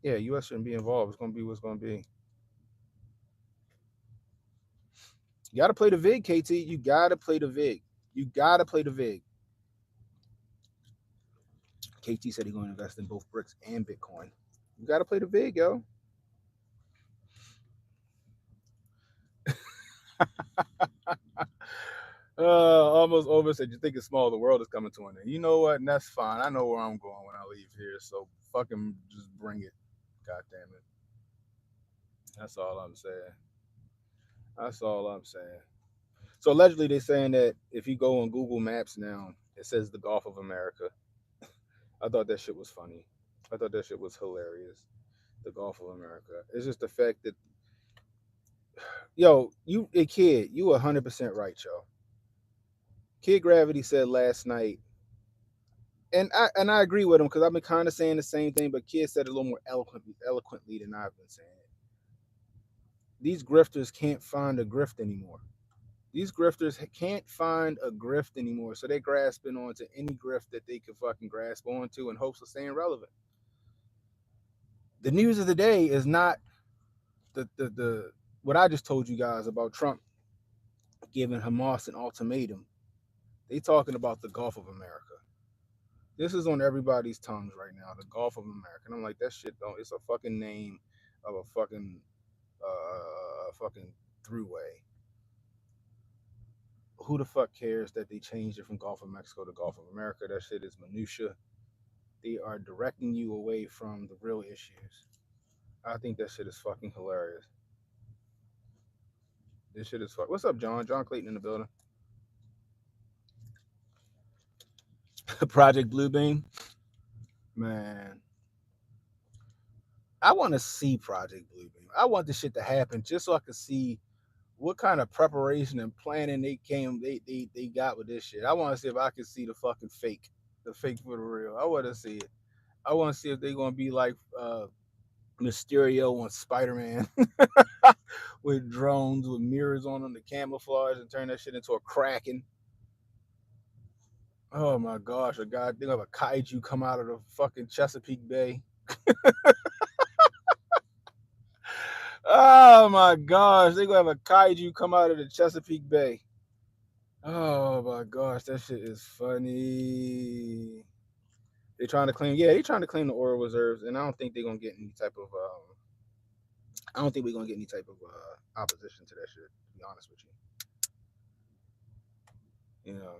Yeah, U.S. shouldn't be involved. It's gonna be what's gonna be. You gotta play the VIG, KT. You gotta play the VIG. You gotta play the VIG. KT said he's gonna invest in both bricks and Bitcoin. You gotta play the VIG, yo. Almost over said you think it's small, the world is coming to an end. You know what? And that's fine. I know where I'm going when I leave here, so fucking just bring it. God damn it. That's all I'm saying. That's all I'm saying. So allegedly they're saying that if you go on Google Maps now, it says the Gulf of America. I thought that shit was funny. I thought that shit was hilarious. The Gulf of America. It's just the fact that, yo, you a kid, you 100% right, yo. Kid Gravity said last night, and I agree with him because I've been kind of saying the same thing, but Kid said it a little more eloquently than I've been saying it. These grifters can't find a grift anymore. These grifters can't find a grift anymore, so they're grasping onto any grift that they can fucking grasp onto in hopes of staying relevant. The news of the day is not the what I just told you guys about Trump giving Hamas an ultimatum. They talking about the Gulf of America. This is on everybody's tongues right now, the Gulf of America. And I'm like, that shit don't. It's a fucking name of a fucking throughway. Who the fuck cares that they changed it from Gulf of Mexico to Gulf of America? That shit is minutia. They are directing you away from the real issues. I think that shit is fucking hilarious. This shit is fuck. What's up, John? John Clayton in the building. Project Bluebeam. Man, I want to see Project Bluebeam. I want this shit to happen just so I can see what kind of preparation and planning they got with this shit. I want to see if I can see the fucking fake, the fake for the real. I want to see it. I want to see if they're gonna be like Mysterio on Spider-Man with drones with mirrors on them to camouflage and turn that shit into a Kraken. Oh my gosh, a goddamn have a kaiju come out of the fucking Chesapeake Bay. Oh my gosh, they gonna have a kaiju come out of the Chesapeake Bay. Oh my gosh, that shit is funny. They trying to claim the oil reserves, and I don't think they're gonna get any type of I don't think we're gonna get any type of opposition to that shit, to be honest with you. You know.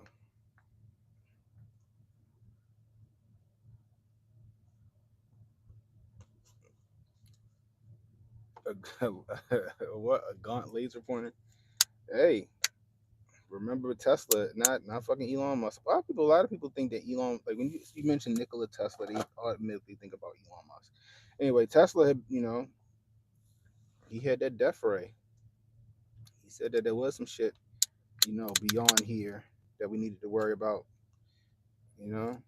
What, a gaunt laser pointer? Hey, remember Tesla, not fucking Elon Musk. A lot of people think that Elon, like when you mention Nikola Tesla, they automatically think about Elon Musk. Anyway, Tesla had, he had that death ray. He said that there was some shit, beyond here that we needed to worry about. You know,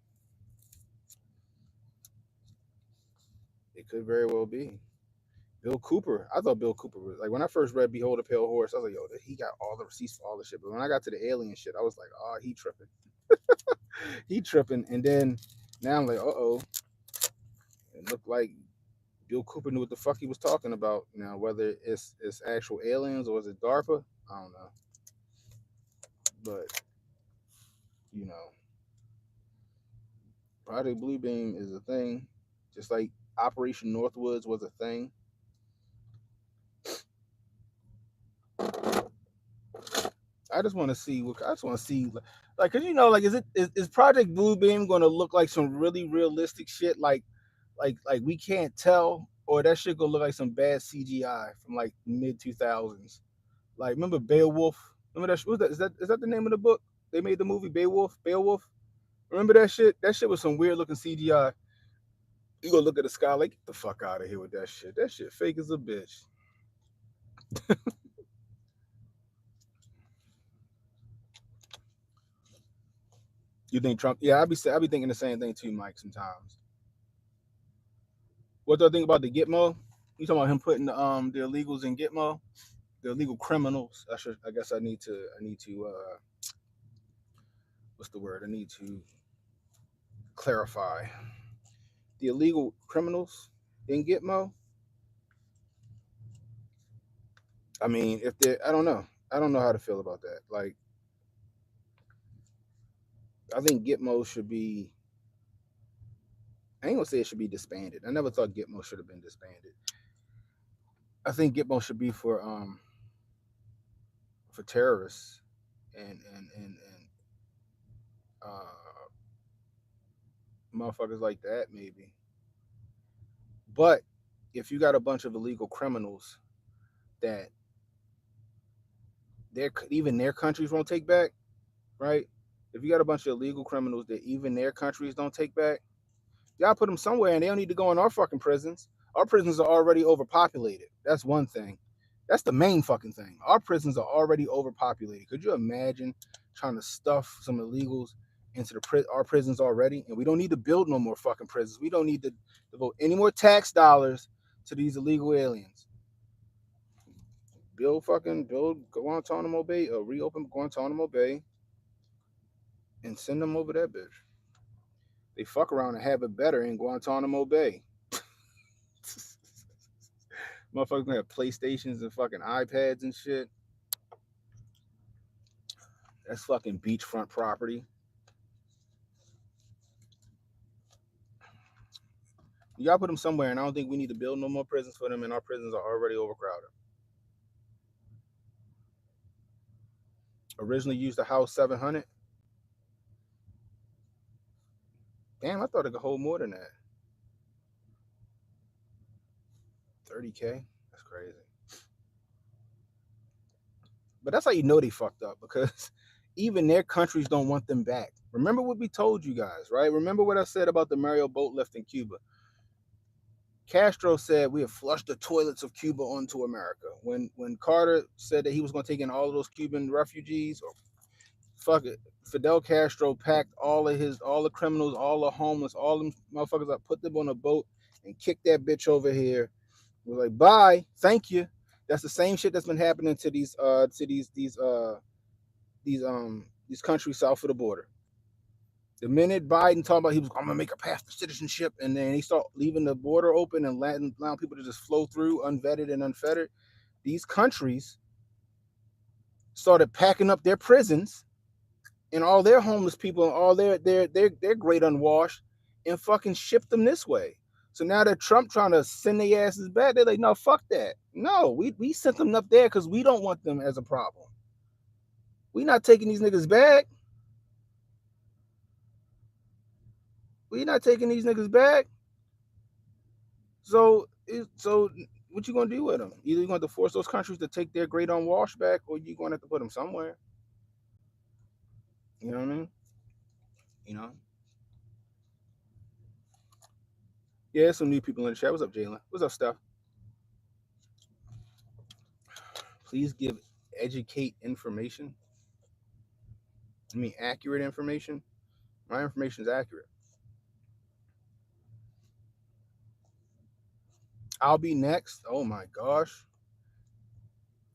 it could very well be. Bill Cooper. I thought Bill Cooper was like when I first read Behold a Pale Horse, I was like, yo, he got all the receipts for all the shit. But when I got to the alien shit, I was like, oh, he tripping. He tripping. And then now I'm like, uh-oh. It looked like Bill Cooper knew what the fuck he was talking about. Now, whether it's actual aliens or is it DARPA, I don't know. But, Project Bluebeam is a thing. Just like Operation Northwoods was a thing. I just want to see like, cause like, is Project Bluebeam going to look like some really realistic shit, like we can't tell, or that shit gonna look like some bad CGI from like mid 2000s? Like, remember Beowulf? Remember that? Is that the name of the book? They made the movie Beowulf. Remember that shit? That shit was some weird looking CGI. You go look at the sky like, get the fuck out of here with that shit. That shit fake as a bitch. You think Trump? Yeah, I be thinking the same thing too, Mike. Sometimes. What do I think about the Gitmo? You talking about him putting the illegals in Gitmo? The illegal criminals. I guess I need to what's the word? I need to clarify. The illegal criminals in Gitmo. I mean, if they, I don't know how to feel about that. Like, I think Gitmo should be. I ain't gonna say it should be disbanded. I never thought Gitmo should have been disbanded. I think Gitmo should be for terrorists and motherfuckers like that maybe. But if you got a bunch of illegal criminals that even their countries won't take back, right? If you got a bunch of illegal criminals that even their countries don't take back, y'all put them somewhere, and they don't need to go in our fucking prisons. Our prisons are already overpopulated. That's one thing. That's the main fucking thing. Our prisons are already overpopulated. Could you imagine trying to stuff some illegals into our prisons already? And we don't need to build no more fucking prisons. We don't need to devote any more tax dollars to these illegal aliens. Build Guantanamo Bay, or reopen Guantanamo Bay, and send them over that bitch. They fuck around and have it better in Guantanamo Bay. Motherfuckers gonna have PlayStations and fucking iPads and shit. That's fucking beachfront property. You gotta put them somewhere, and I don't think we need to build no more prisons for them, and our prisons are already overcrowded. Originally used to house 700. Damn, I thought it could hold more than that. 30K? That's crazy. But that's how you know they fucked up, because even their countries don't want them back. Remember what we told you guys, right? Remember what I said about the Mario boat lift in Cuba? Castro said we have flushed the toilets of Cuba onto America. When Carter said that he was going to take in all of those Cuban refugees, or fuck it, Fidel Castro packed all the criminals, all the homeless, all them motherfuckers up, put them on a boat and kicked that bitch over here. We're like, bye, thank you. That's the same shit that's been happening to these countries south of the border. The minute Biden talked about I'm gonna make a path to citizenship, and then he start leaving the border open and allowing people to just flow through unvetted and unfettered, these countries started packing up their prisons and all their homeless people and all their great unwashed, and fucking shipped them this way. So now that Trump trying to send their asses back, they're like, no, fuck that. No, we sent them up there because we don't want them as a problem. We not taking these niggas back. We not taking these niggas back. So what you gonna do with them? Either you're going to force those countries to take their great unwashed back, or you're going to have to put them somewhere. You know what I mean? You know? Yeah, some new people in the chat. What's up, Jalen? What's up, Steph? Please give educate information. I mean, accurate information. My information is accurate. I'll be next. Oh my gosh.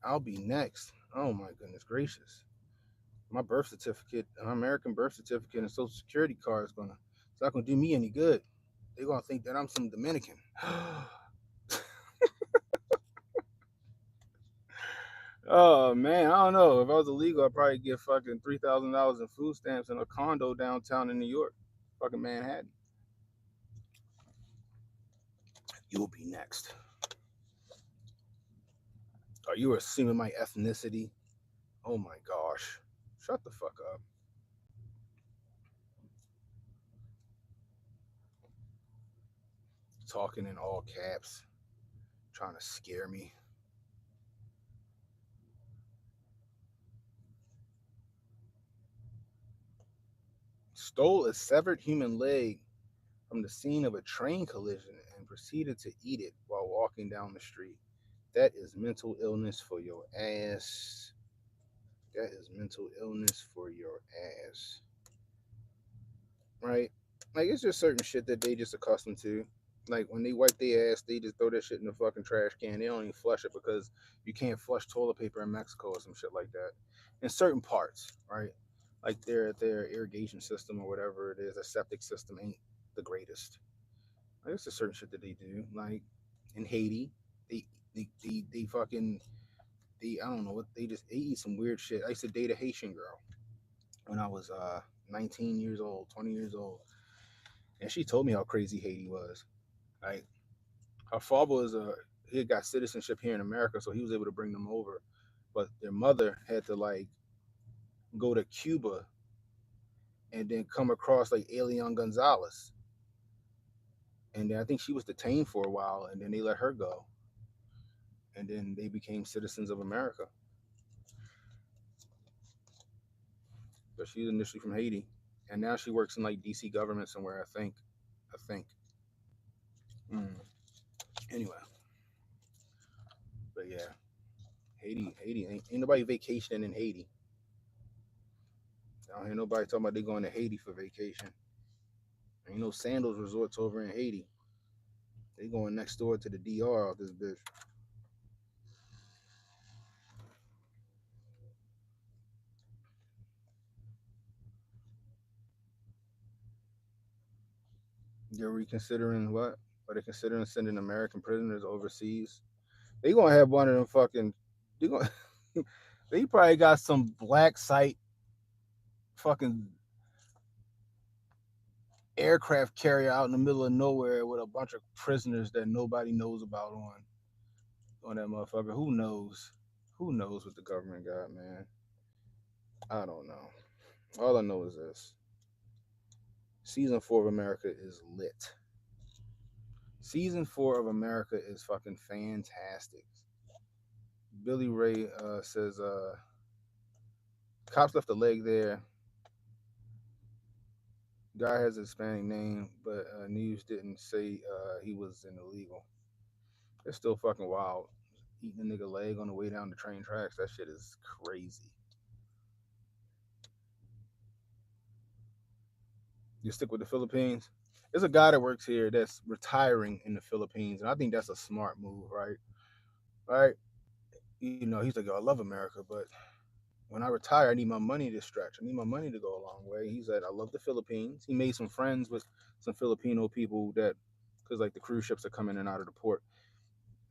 I'll be next. Oh my goodness gracious. My birth certificate, an American birth certificate, and social security card it's not gonna do me any good. They're gonna think that I'm some Dominican. Oh man, I don't know. If I was illegal, I'd probably get fucking $3,000 in food stamps in a condo downtown in New York, fucking Manhattan. You'll be next. Are you assuming my ethnicity? Oh my gosh. Shut the fuck up. Talking in all caps, trying to scare me. stole a severed human leg from the scene of a train collision and proceeded to eat it while walking down the street. That is mental illness for your ass. That is mental illness for your ass. Right? Like, it's just certain shit that they just accustomed to. Like, when they wipe their ass, they just throw that shit in the fucking trash can. They don't even flush it because you can't flush toilet paper in Mexico or some shit like that. In certain parts, right? Like their irrigation system or whatever it is, their septic system ain't the greatest. Like, it's just certain shit that they do. Like in Haiti, they they fucking they I don't know what they eat some weird shit. I used to date a Haitian girl when I was 19 years old, 20 years old, and she told me how crazy Haiti was. Like, her father was he had got citizenship here in America, so he was able to bring them over, but their mother had to like go to Cuba and then come across like Elian Gonzalez, and then I think she was detained for a while, and then they let her go, and then they became citizens of America. But she's initially from Haiti, and now she works in like DC government somewhere. I think. I think. Mm. Anyway, but yeah, Haiti ain't nobody vacationing in Haiti. I don't hear nobody talking about they going to Haiti for vacation. Ain't no sandals resorts over in Haiti. They going next door to the DR out this bitch. They're reconsidering what? Are they considering sending American prisoners overseas? They gonna have one of them fucking. They gonna. They probably got some black site fucking aircraft carrier out in the middle of nowhere with a bunch of prisoners that nobody knows about on that motherfucker. Who knows? Who knows what the government got, man? I don't know. All I know is this: season 4 of America is lit. Season 4 of America is fucking fantastic. Billy Ray says cops left a leg there. Guy has a Hispanic name, but news didn't say he was an illegal. It's still fucking wild. Eating a nigga leg on the way down the train tracks. That shit is crazy. You stick with the Philippines. There's a guy that works here that's retiring in the Philippines, and I think that's a smart move, right? Right? You know, he's like, "Yo, I love America, but when I retire, I need my money to stretch. I need my money to go a long way." He said, "I love the Philippines." He made some friends with some Filipino people that, because like the cruise ships are coming in and out of the port.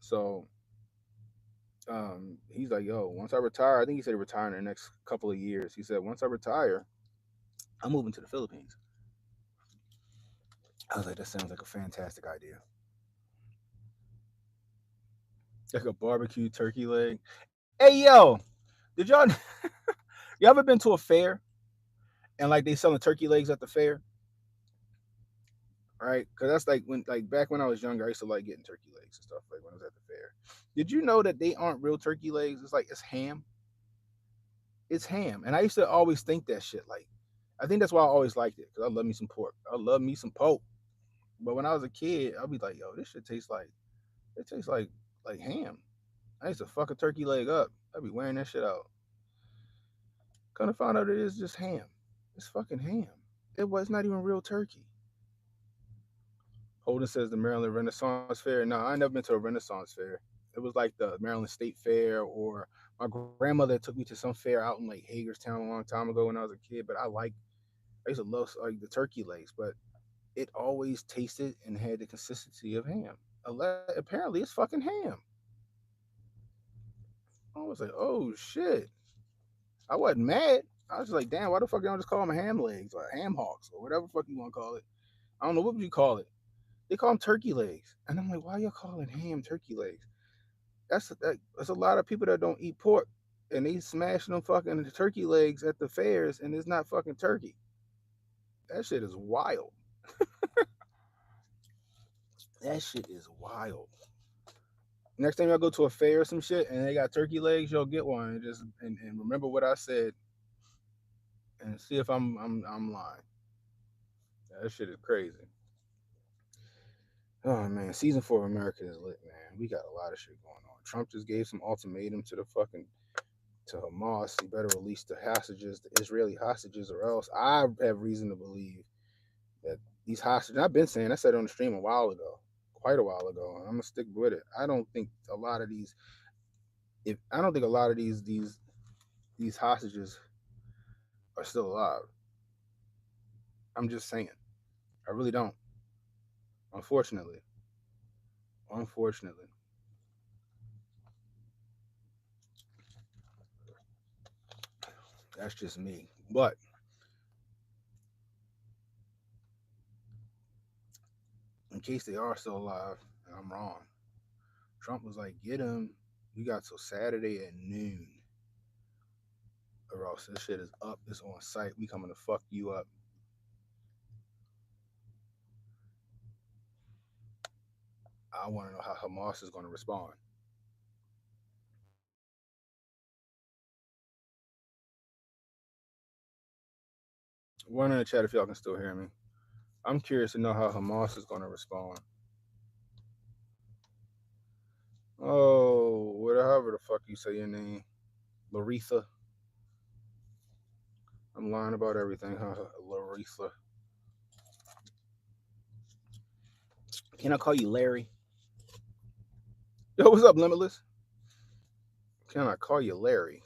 So he's like, "Yo, once I retire, I think he said retire in the next couple of years." He said, "Once I retire, I'm moving to the Philippines." I was like, "That sounds like a fantastic idea." Like a barbecue turkey leg. Hey, yo, did y'all you ever been to a fair and like they selling turkey legs at the fair? Right? Because that's like when, like back when I was younger, I used to like getting turkey legs and stuff. Like when I was at the fair. Did you know that they aren't real turkey legs? It's like it's ham. It's ham, and I used to always think that shit. Like, I think that's why I always liked it because I love me some pork. I love me some pork. But when I was a kid, I'd be like, "Yo, this shit tastes like it tastes like ham." I used to fuck a turkey leg up. I'd be wearing that shit out. Kind of found out it is just ham. It's fucking ham. It was not even real turkey. Holden says the Maryland Renaissance Fair. No, I never been to a Renaissance Fair. It was like the Maryland State Fair, or my grandmother took me to some fair out in like Hagerstown a long time ago when I was a kid. But I used to love like the turkey legs, but it always tasted and had the consistency of ham. Apparently, it's fucking ham. I was like, oh shit. I wasn't mad. I was just like, damn, why the fuck you don't just call them ham legs or ham hocks or whatever the fuck you want to call it? I don't know, what would you call it? They call them turkey legs, and I'm like, why y'all calling ham turkey legs? That's a lot of people that don't eat pork, and they smashing them fucking the turkey legs at the fairs, and it's not fucking turkey. That shit is wild. That shit is wild. Next time y'all go to a fair or some shit, and they got turkey legs, y'all get one and just and remember what I said, and see if I'm lying. That shit is crazy. Oh man, season 4 of America is lit, man. We got a lot of shit going on. Trump just gave some ultimatum to the fucking to Hamas. He better release the hostages, the Israeli hostages, or else I have reason to believe that these hostages. I've been saying, I said it on the stream a while ago, quite a while ago, and I'm gonna stick with it. I don't think a lot of these, if I don't think a lot of these hostages are still alive. I'm just saying, I really don't. Unfortunately, unfortunately, that's just me. But in case they are still alive, and I'm wrong, Trump was like, "Get him. You got till Saturday at noon, or else this shit is up. It's on site. We coming to fuck you up." I want to know how Hamas is going to respond. One in the chat if y'all can still hear me. I'm curious to know how Hamas is going to respond. Oh, whatever the fuck you say your name, Laretha. I'm lying about everything, huh, Laretha? Can I call you Larry? Yo, what's up, Limitless? Can I call you Larry?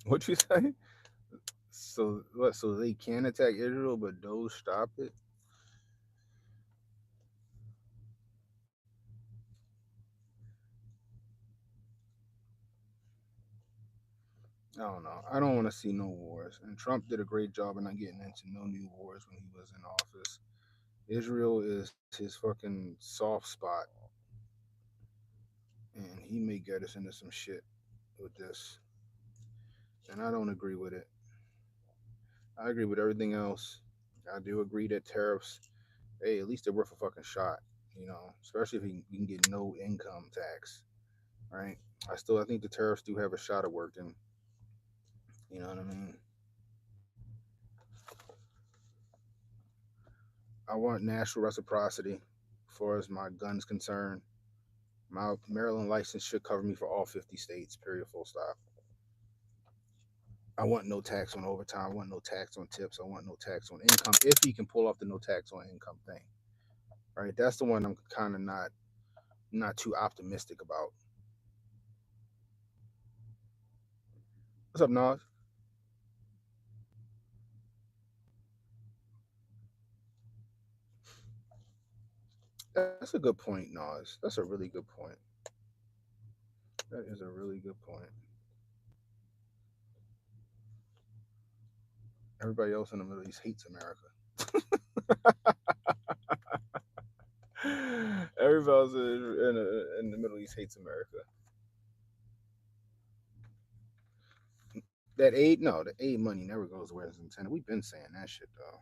What you say? So what? So they can attack Israel, but those stop it? I don't know. I don't want to see no wars. And Trump did a great job of not getting into no new wars when he was in office. Israel is his fucking soft spot, and he may get us into some shit with this. And I don't agree with it. I agree with everything else. I do agree that tariffs, hey, at least they're worth a fucking shot, especially if you can get no income tax, right? I think the tariffs do have a shot at working. You know what I mean? I want national reciprocity as far as my gun's concerned. My Maryland license should cover me for all 50 states, period, full stop. I want no tax on overtime. I want no tax on tips. I want no tax on income if he can pull off the no tax on income thing. Right? That's the one I'm kind of not too optimistic about. What's up, Nas? That's a good point, Nas. That's a really good point. That is a really good point. Everybody else in the Middle East hates America. Everybody else in the Middle East hates America. That aid, no, the aid money never goes where it's intended. We've been saying that shit though.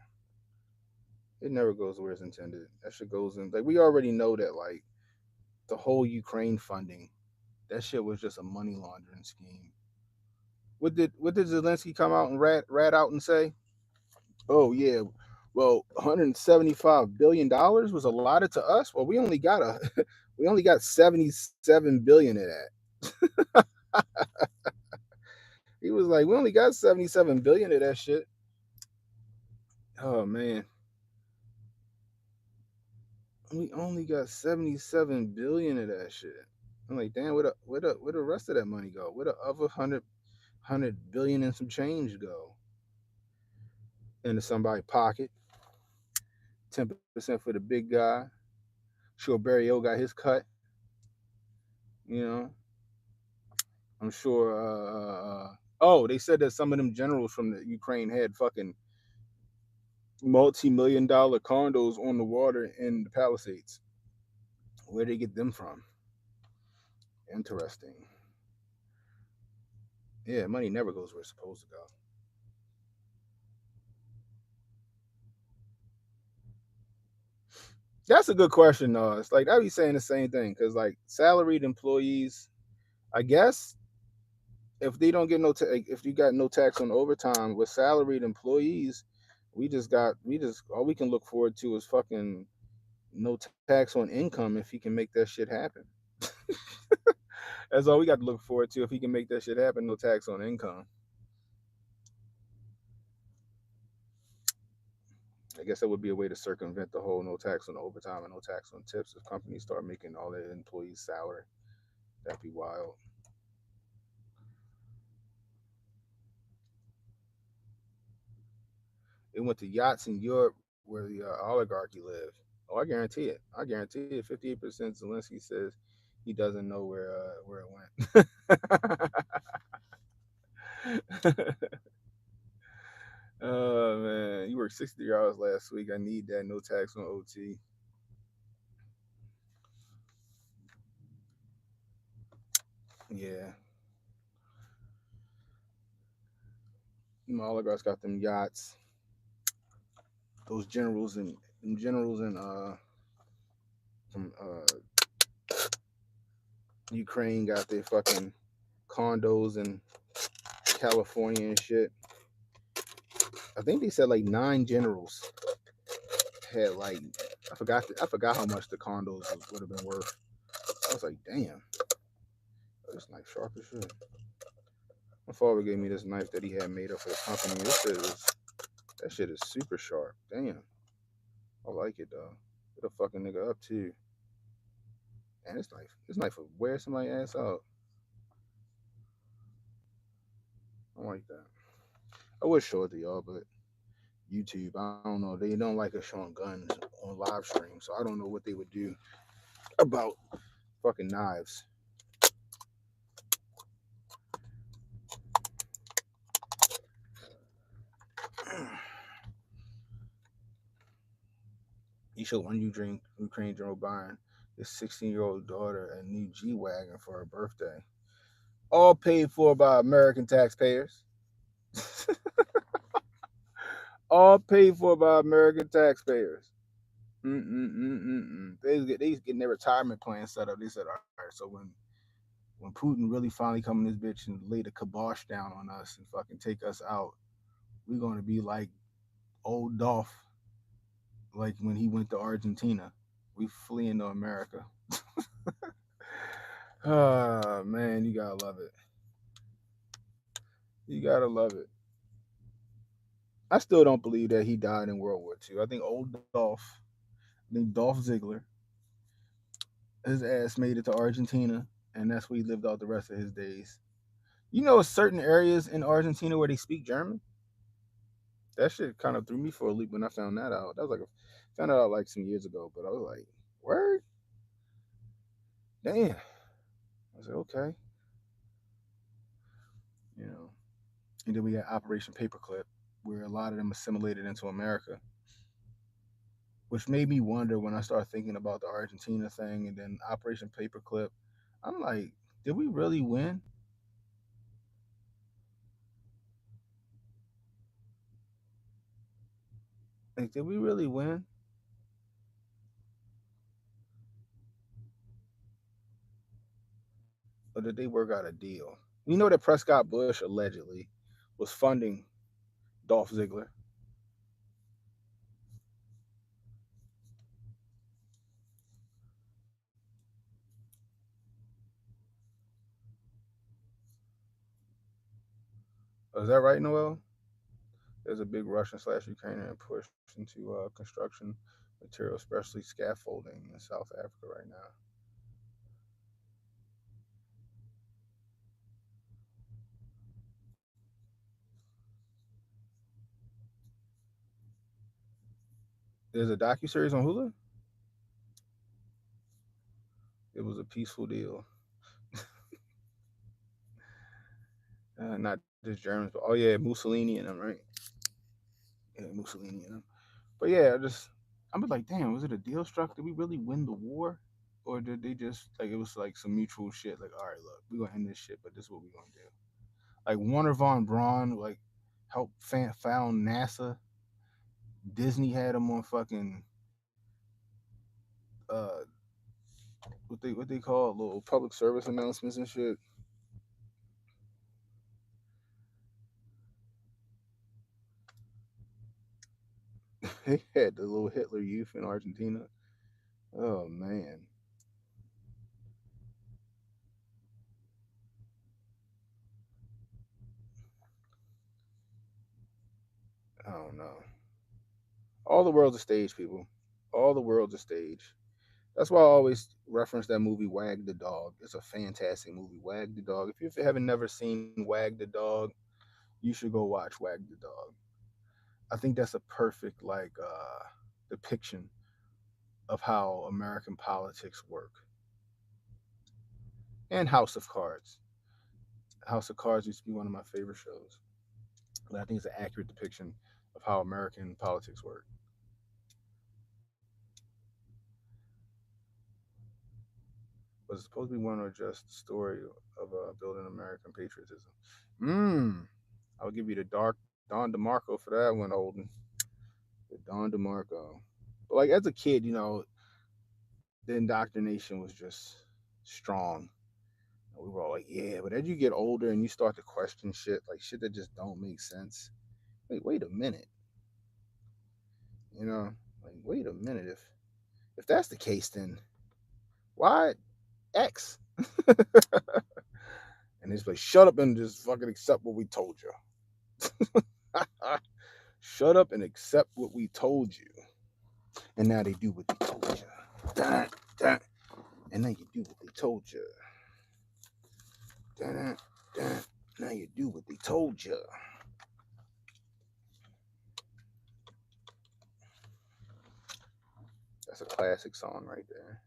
It never goes where it's intended. That shit goes in like we already know that like the whole Ukraine funding, that shit was just a money laundering scheme. What did Zelensky come out and rat out and say? Oh yeah, well, $175 billion was allotted to us. Well, we only got 77 billion of that. He was like, we only got 77 billion of that shit. Oh man, we only got 77 billion of that shit. I'm like, damn, where the rest of that money go? Where the other hundred billion and some change go? Into somebody's pocket. 10% for the big guy. Sure, Barry O got his cut. You know, I'm sure. Oh, they said that some of them generals from the Ukraine had fucking multi-million-dollar condos on the water in the Palisades. Where did they get them from? Interesting. Yeah, money never goes where it's supposed to go. That's a good question, though. It's like I be saying the same thing because like salaried employees, I guess if they don't get if you got no tax on overtime with salaried employees, we just all we can look forward to is fucking no tax on income if he can make that shit happen. That's all we got to look forward to if he can make that shit happen. No tax on income. I guess that would be a way to circumvent the whole no tax on overtime and no tax on tips if companies start making all their employees salary. That'd be wild. They went to yachts in Europe where the oligarchy live. Oh, I guarantee it. I guarantee it. 58% Zelensky says he doesn't know where it went. Oh man, you worked 63 hours last week. I need that. No tax on OT. Yeah, my oligarchs got them yachts. Those generals in from Ukraine got their fucking condos in California and shit. I think they said like 9 generals had like I forgot how much the condos would have been worth. I was like, damn, this knife sharp as shit. My father gave me this knife that he had made up for the company. That shit is super sharp. Damn, I like it though. It'll fucking nigga up too. And this knife will wear somebody's ass out. I like that. I would show it to y'all, but YouTube, I don't know. They don't like us showing guns on live stream, so I don't know what they would do about fucking knives. He showed one Ukraine general buying his 16-year-old daughter a new G wagon for her birthday, all paid for by American taxpayers. All paid for by American taxpayers. They getting their retirement plan set up. They said, all right, so when Putin really finally come in this bitch and lay the kibosh down on us and fucking take us out, we're gonna be like old Dolph, like when he went to Argentina. We fleeing to America. Ah man, you gotta love it. You gotta love it. I still don't believe that he died in World War II. I think old Dolph, I think Dolph Ziggler, his ass made it to Argentina, and that's where he lived out the rest of his days. You know, certain areas in Argentina where they speak German. That shit kind of threw me for a loop when I found that out. That was like found that out like some years ago, but I was like, word, damn. I was like, okay, you know. And then we got Operation Paperclip, where a lot of them assimilated into America, which made me wonder when I started thinking about the Argentina thing and then Operation Paperclip. I'm like, did we really win? Like, did we really win, or did they work out a deal? You know that Prescott Bush allegedly was funding Dolph Ziggler. Is that right, Noel? There's a big Russian/Ukrainian push into construction material, especially scaffolding in South Africa right now. There's a docu-series on Hulu. It was a peaceful deal. Not just Germans, but oh yeah, Mussolini and them, right? Yeah, Mussolini and them. But yeah, I was like, damn, was it a deal struck? Did we really win the war? Or did they just like it was like some mutual shit? Like, all right, look, we're gonna end this shit, but this is what we're gonna do. Like Warner von Braun, like helped found NASA. Disney had him on fucking uh what they call little public service announcements and shit. They had the little Hitler Youth in Argentina. Oh man, I don't know. All the world's a stage, people. All the world's a stage. That's why I always reference that movie Wag the Dog. It's a fantastic movie, Wag the Dog. If you haven't never seen Wag the Dog, you should go watch Wag the Dog. I think that's a perfect depiction of how American politics work. And House of Cards. House of Cards used to be one of my favorite shows. But I think it's an accurate depiction of how American politics work. Was it supposed to be one or just the story of building American patriotism? Mmm. I'll give you the dark Don DeMarco for that one, Holden. The Don DeMarco. But like as a kid, the indoctrination was just strong. We were all like, yeah, but as you get older and you start to question shit, like shit that just don't make sense. Like, wait a minute, you know, like wait a minute. If that's the case, then why X? And it's like, shut up and just fucking accept what we told you. Shut up and accept what we told you. And now they do what they told you. Dun, dun. And now you do what they told you. Dun, dun. Now you do what they told you. That's a classic song right there.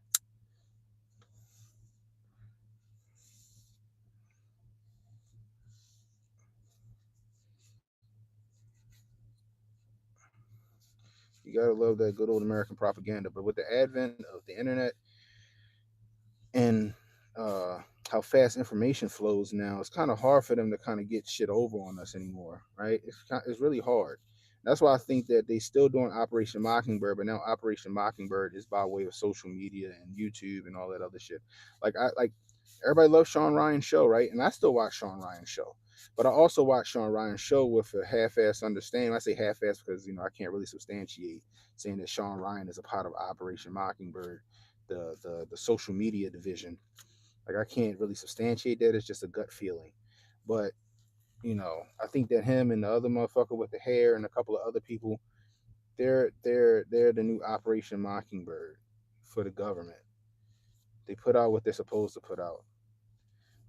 You gotta love that good old American propaganda. But with the advent of the internet and uh, how fast information flows now, it's kind of hard for them to kind of get shit over on us anymore, right? It's really hard. That's why I think that they still doing Operation Mockingbird, but now Operation Mockingbird is by way of social media and YouTube and all that other shit. Like everybody loves Sean Ryan's show, right? And I still watch Sean Ryan's show, but I also watch Sean Ryan's show with a half-ass understanding. I say half-ass because I can't really substantiate saying that Sean Ryan is a part of Operation Mockingbird, the social media division. Like I can't really substantiate that. It's just a gut feeling, but I think that him and the other motherfucker with the hair and a couple of other people, they're the new Operation Mockingbird for the government. They put out what they're supposed to put out,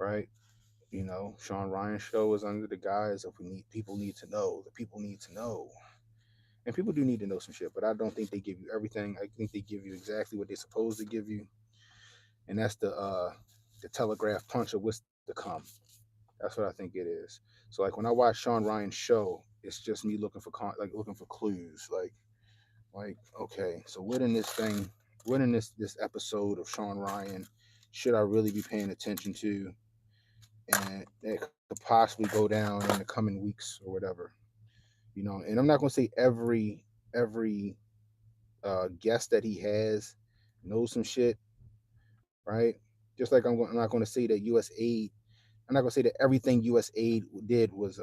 right? Sean Ryan's show is under the guise of people need to know. The people need to know. And people do need to know some shit, but I don't think they give you everything. I think they give you exactly what they're supposed to give you. And that's the telegraph punch of what's to come. That's what I think it is. So like when I watch Sean Ryan's show, it's just me looking for looking for clues. Like okay, so what in this episode of Sean Ryan should I really be paying attention to, and that could possibly go down in the coming weeks or whatever. And I'm not gonna say every guest that he has knows some shit, right? Just like I'm not going to say that U.S. aid. I'm not going to say that everything U.S. aid did was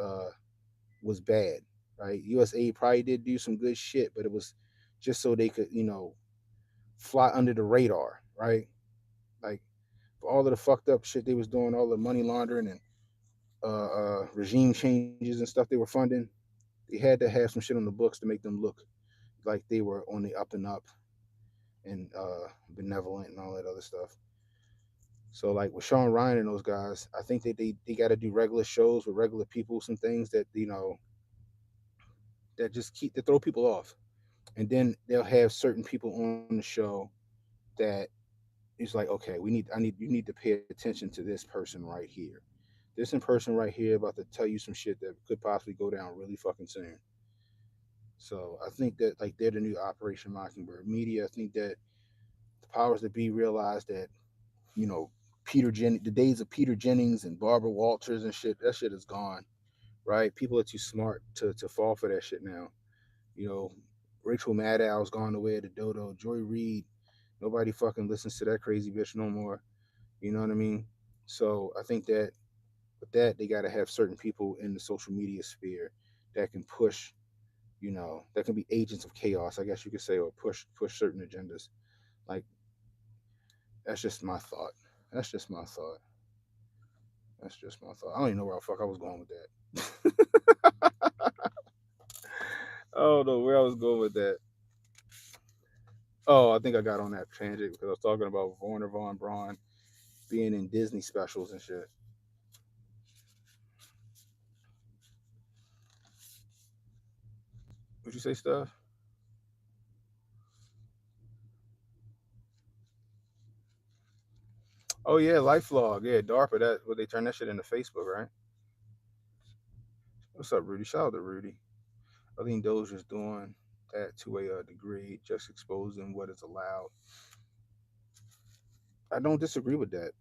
bad, right? U.S. aid probably did do some good shit, but it was just so they could fly under the radar, right? Like for all of the fucked up shit they was doing, all the money laundering and regime changes and stuff they were funding, they had to have some shit on the books to make them look like they were on the up and up and benevolent and all that other stuff. So like with Sean Ryan and those guys, I think that they got to do regular shows with regular people, some things that that just keep to throw people off, and then they'll have certain people on the show that is like, okay, you need to pay attention to this person right here. This person right here about to tell you some shit that could possibly go down really fucking soon. So I think that like they're the new Operation Mockingbird media. I think that the powers that be realize that you know the days of Peter Jennings and Barbara Walters and shit, that shit is gone, right? People are too smart to fall for that shit now. You know, Rachel Maddow's gone the way of the dodo. Joy Reid Nobody fucking listens to that crazy bitch no more. You know what I mean? So I think that with that, they got to have certain people in the social media sphere that can push, that can be agents of chaos, I guess you could say, or push certain agendas. Like that's just my thought. That's just my thought. That's just my thought. I don't even know where the fuck I was going with that. I don't know where I was going with that. Oh, I think I got on that tangent because I was talking about Warner Von Braun being in Disney specials and shit. Would you say stuff? Oh yeah, Life Vlog. Yeah, DARPA. That what they turn that shit into Facebook, right? What's up, Rudy? Shout out to Rudy. I think Doja's doing that to a degree, just exposing what is allowed. I don't disagree with that,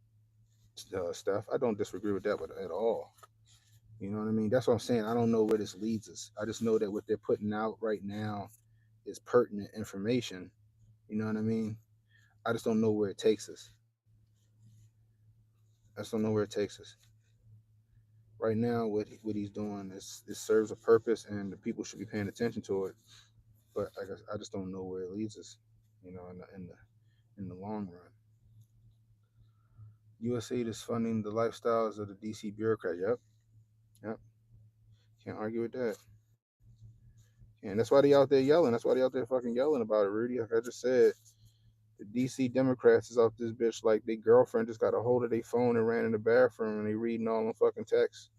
Steph. I don't disagree with that at all. You know what I mean? That's what I'm saying. I don't know where this leads us. I just know that what they're putting out right now is pertinent information. You know what I mean? I just don't know where it takes us. I just don't know where it takes us. Right now, what he's doing is it serves a purpose, and the people should be paying attention to it. But I just don't know where it leads us. In the long run. USAID is funding the lifestyles of the DC bureaucrat. Yep, yep. Can't argue with that. And that's why they out there yelling. That's why they out there fucking yelling about it, Rudy. Like I just said, the DC Democrats is off this bitch like their girlfriend just got a hold of their phone and ran in the bathroom and they reading all them fucking texts.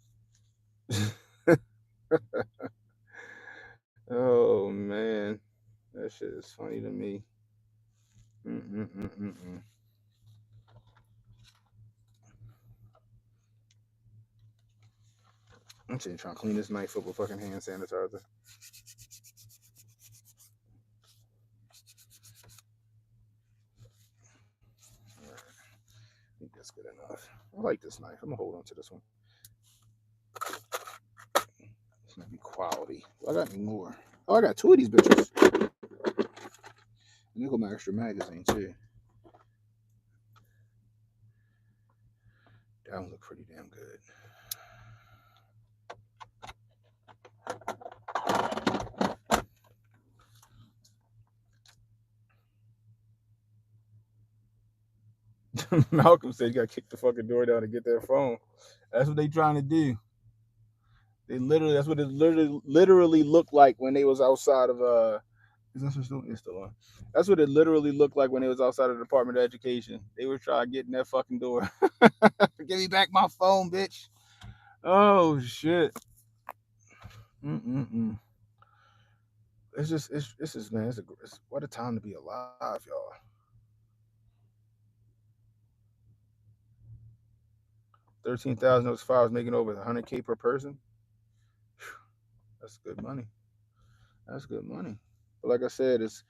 Oh man, that shit is funny to me. Mm-mm-mm-mm-mm. I'm sitting trying to clean this knife up with fucking hand sanitizer. All right, I think that's good enough. I like this knife. I'm gonna hold on to this one. It's gonna be quality. Well, I got any more? Oh, I got two of these bitches. And they go my extra magazine too. That one look pretty damn good. Malcolm said you gotta kick the fucking door down to get that phone. That's what they trying to do. That's what it literally looked like when they was outside of is that still it's still on. That's what it literally looked like when they was outside of the Department of Education. They were trying to get in that fucking door. Give me back my phone, bitch. Oh shit. Mm-mm-mm. It's just man, what a time to be alive, y'all. 13,000 those files making over 100K per person. That's good money. That's good money. But like I said, it's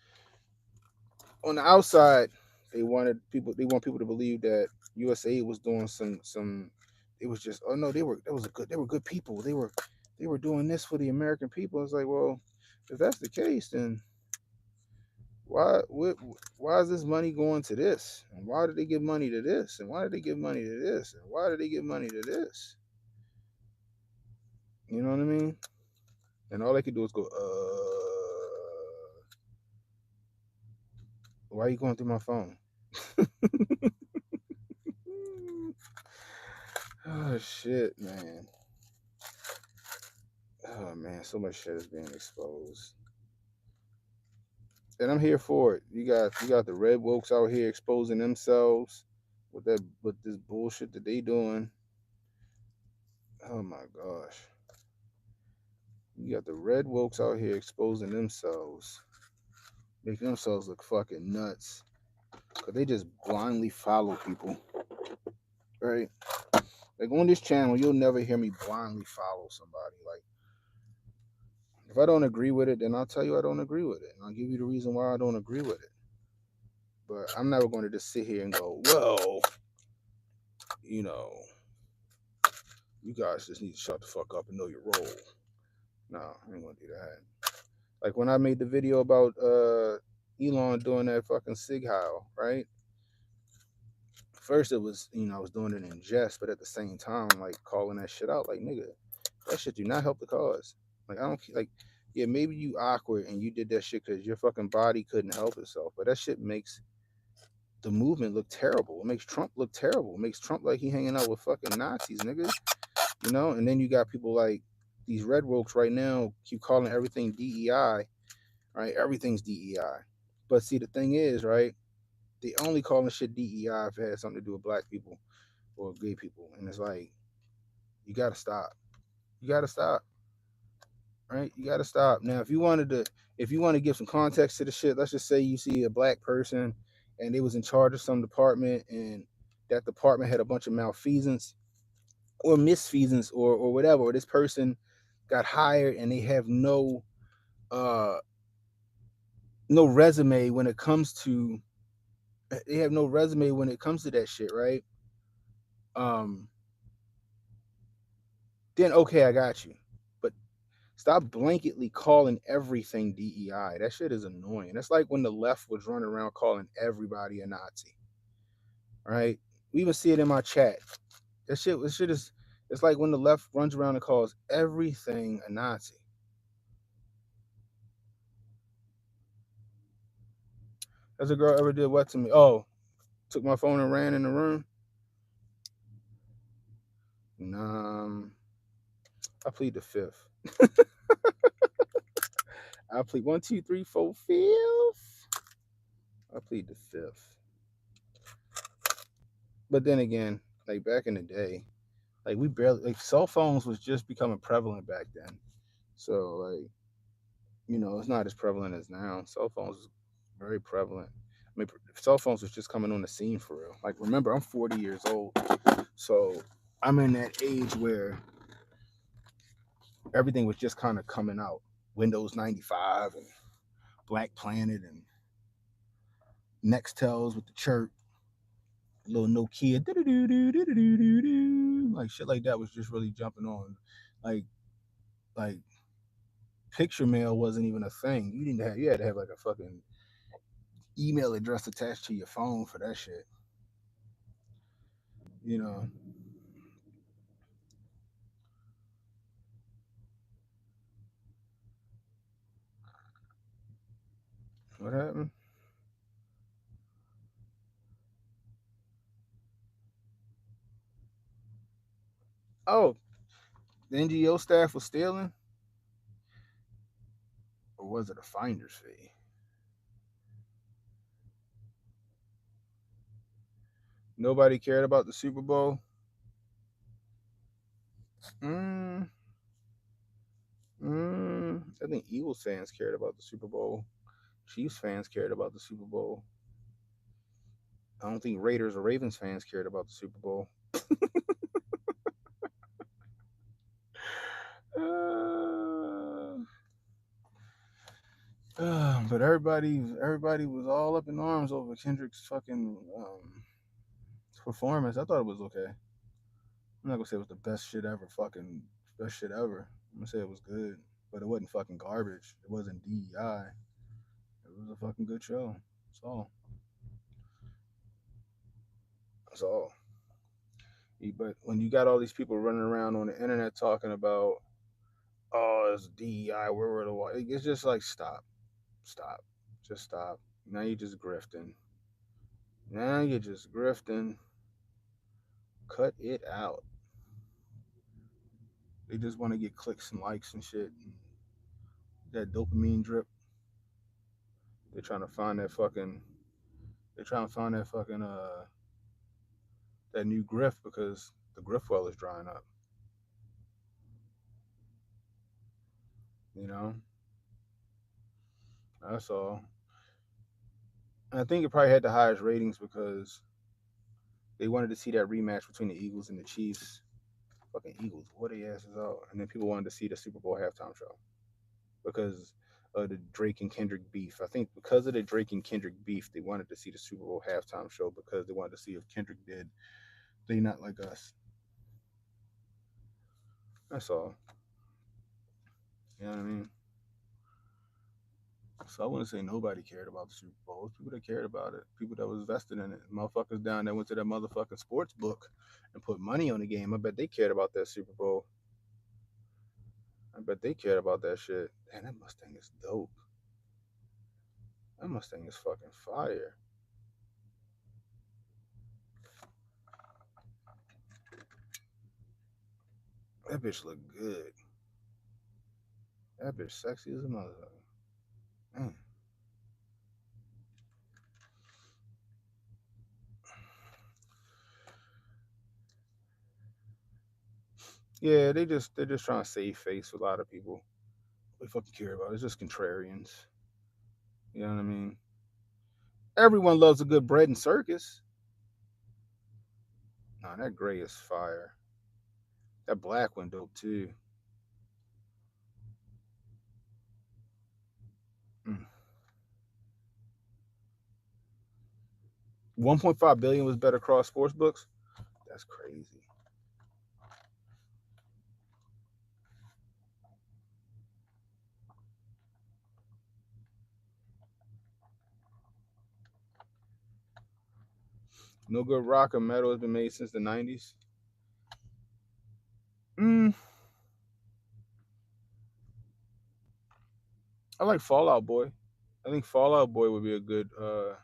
on the outside. They want people to believe that USA was doing some. It was just oh no, they were good people. They were doing this for the American people. It's like well, if that's the case, then why is this money going to this? And why did they give money to this? And why did they give money to this? And why did they give money to this? You know what I mean? And all they could do is go, why are you going through my phone? Oh shit, man. Oh man, so much shit is being exposed. And I'm here for it. You got the red wokes out here exposing themselves with this bullshit that they doing. Oh my gosh. You got the red wokes out here exposing themselves, making themselves look fucking nuts. Cause they just blindly follow people. Right? Like on this channel, you'll never hear me blindly follow somebody. Like if I don't agree with it, then I'll tell you I don't agree with it. And I'll give you the reason why I don't agree with it. But I'm never going to just sit here and go, well, you know, you guys just need to shut the fuck up and know your role. No, I ain't gonna do that. Like when I made the video about Elon doing that fucking sig heil, right? First it was, I was doing it in jest, but at the same time, like calling that shit out, like nigga, that shit do not help the cause. Like I don't like, yeah, maybe you awkward and you did that shit because your fucking body couldn't help itself, but that shit makes the movement look terrible. It makes Trump look terrible. It makes Trump like he hanging out with fucking Nazis, nigga. And then you got people like these red wokes right now keep calling everything DEI, right? Everything's DEI. But see, the thing is, right? They only calling shit DEI if it has something to do with black people or gay people, and it's like you gotta stop. You gotta stop, right? You gotta stop. Now, if you want to give some context to the shit, let's just say you see a black person and they was in charge of some department, and that department had a bunch of malfeasance or misfeasance or whatever, or this person got hired and they have uh no resume when it comes to that shit, right? Um then okay, I got you. But stop blanketly calling everything DEI. That shit is annoying. That's like when the left was running around calling everybody a Nazi, right? We even see it in my chat. That shit is. It's like when the left runs around and calls everything a Nazi. Has a girl ever did what to me? Oh, took my phone and ran in the room. Nah, I plead the fifth. I plead one, two, three, four, fifth. I plead the fifth. But then again, like back in the day, like we barely like cell phones was just becoming prevalent back then. So like, it's not as prevalent as now. Cell phones was very prevalent. I mean, cell phones was just coming on the scene for real. Like, remember, I'm 40 years old, so I'm in that age where everything was just kind of coming out. Windows 95 and Black Planet and Nextels with the chirp, little Nokia, like shit like that was just really jumping on. Like, like picture mail wasn't even a thing. You had to have like a fucking email address attached to your phone for that shit. You know what happened? Oh, the NGO staff was stealing, or was it a finder's fee? Nobody cared about the Super Bowl. Mm, I think Eagles fans cared about the Super Bowl. Chiefs fans cared about the Super Bowl. I don't think Raiders or Ravens fans cared about the Super Bowl. Uh, but everybody was all up in arms over Kendrick's fucking performance. I thought it was okay. I'm not gonna say it was the best shit ever. Fucking best shit ever. I'm gonna say it was good, but it wasn't fucking garbage. It wasn't DEI. It was a fucking good show. That's all. That's all. But when you got all these people running around on the internet talking about, oh, it's DEI, where were the white? It's just like stop, just stop. Now you're just grifting. Now you're just grifting. Cut it out. They just want to get clicks and likes and shit. And that dopamine drip. They're trying to find that fucking. They're trying to find that fucking that new grift because the grift well is drying up. You know, that's all. And I think it probably had the highest ratings because they wanted to see that rematch between the Eagles and the Chiefs. Fucking Eagles, what their asses out. And then people wanted to see the Super Bowl halftime show because of the Drake and Kendrick beef. I think because of the Drake and Kendrick beef, they wanted to see the Super Bowl halftime show because they wanted to see if Kendrick did They Not Like Us. That's all. You know what I mean? So I wouldn't say nobody cared about the Super Bowl. People that cared about it, people that was vested in it, motherfuckers down that went to that motherfucking sports book and put money on the game. I bet they cared about that Super Bowl. I bet they cared about that shit. Man, that Mustang is dope. That Mustang is fucking fire. That bitch look good. That bitch sexy as a motherfucker. Man. Yeah, they're just trying to save face with a lot of people. They fucking care about it. It's just contrarians. You know what I mean? Everyone loves a good bread and circus. Nah, that gray is fire. That black one dope too. Mm. 1.5 billion was better across sports books. That's crazy. No good rock or metal has been made since the 90s. Mm, I like Fallout Boy. I think Fallout Boy would be a good. I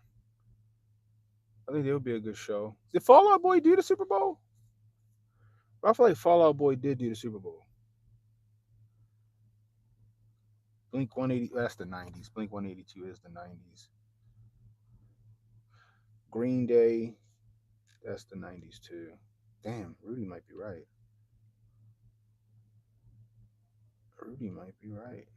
think they would be a good show. Did Fallout Boy do the Super Bowl? I feel like Fallout Boy did do the Super Bowl. Blink 180. That's the 90s. Blink 182 is the 90s. Green Day. That's the 90s too. Damn, Rudy might be right. Rudy might be right.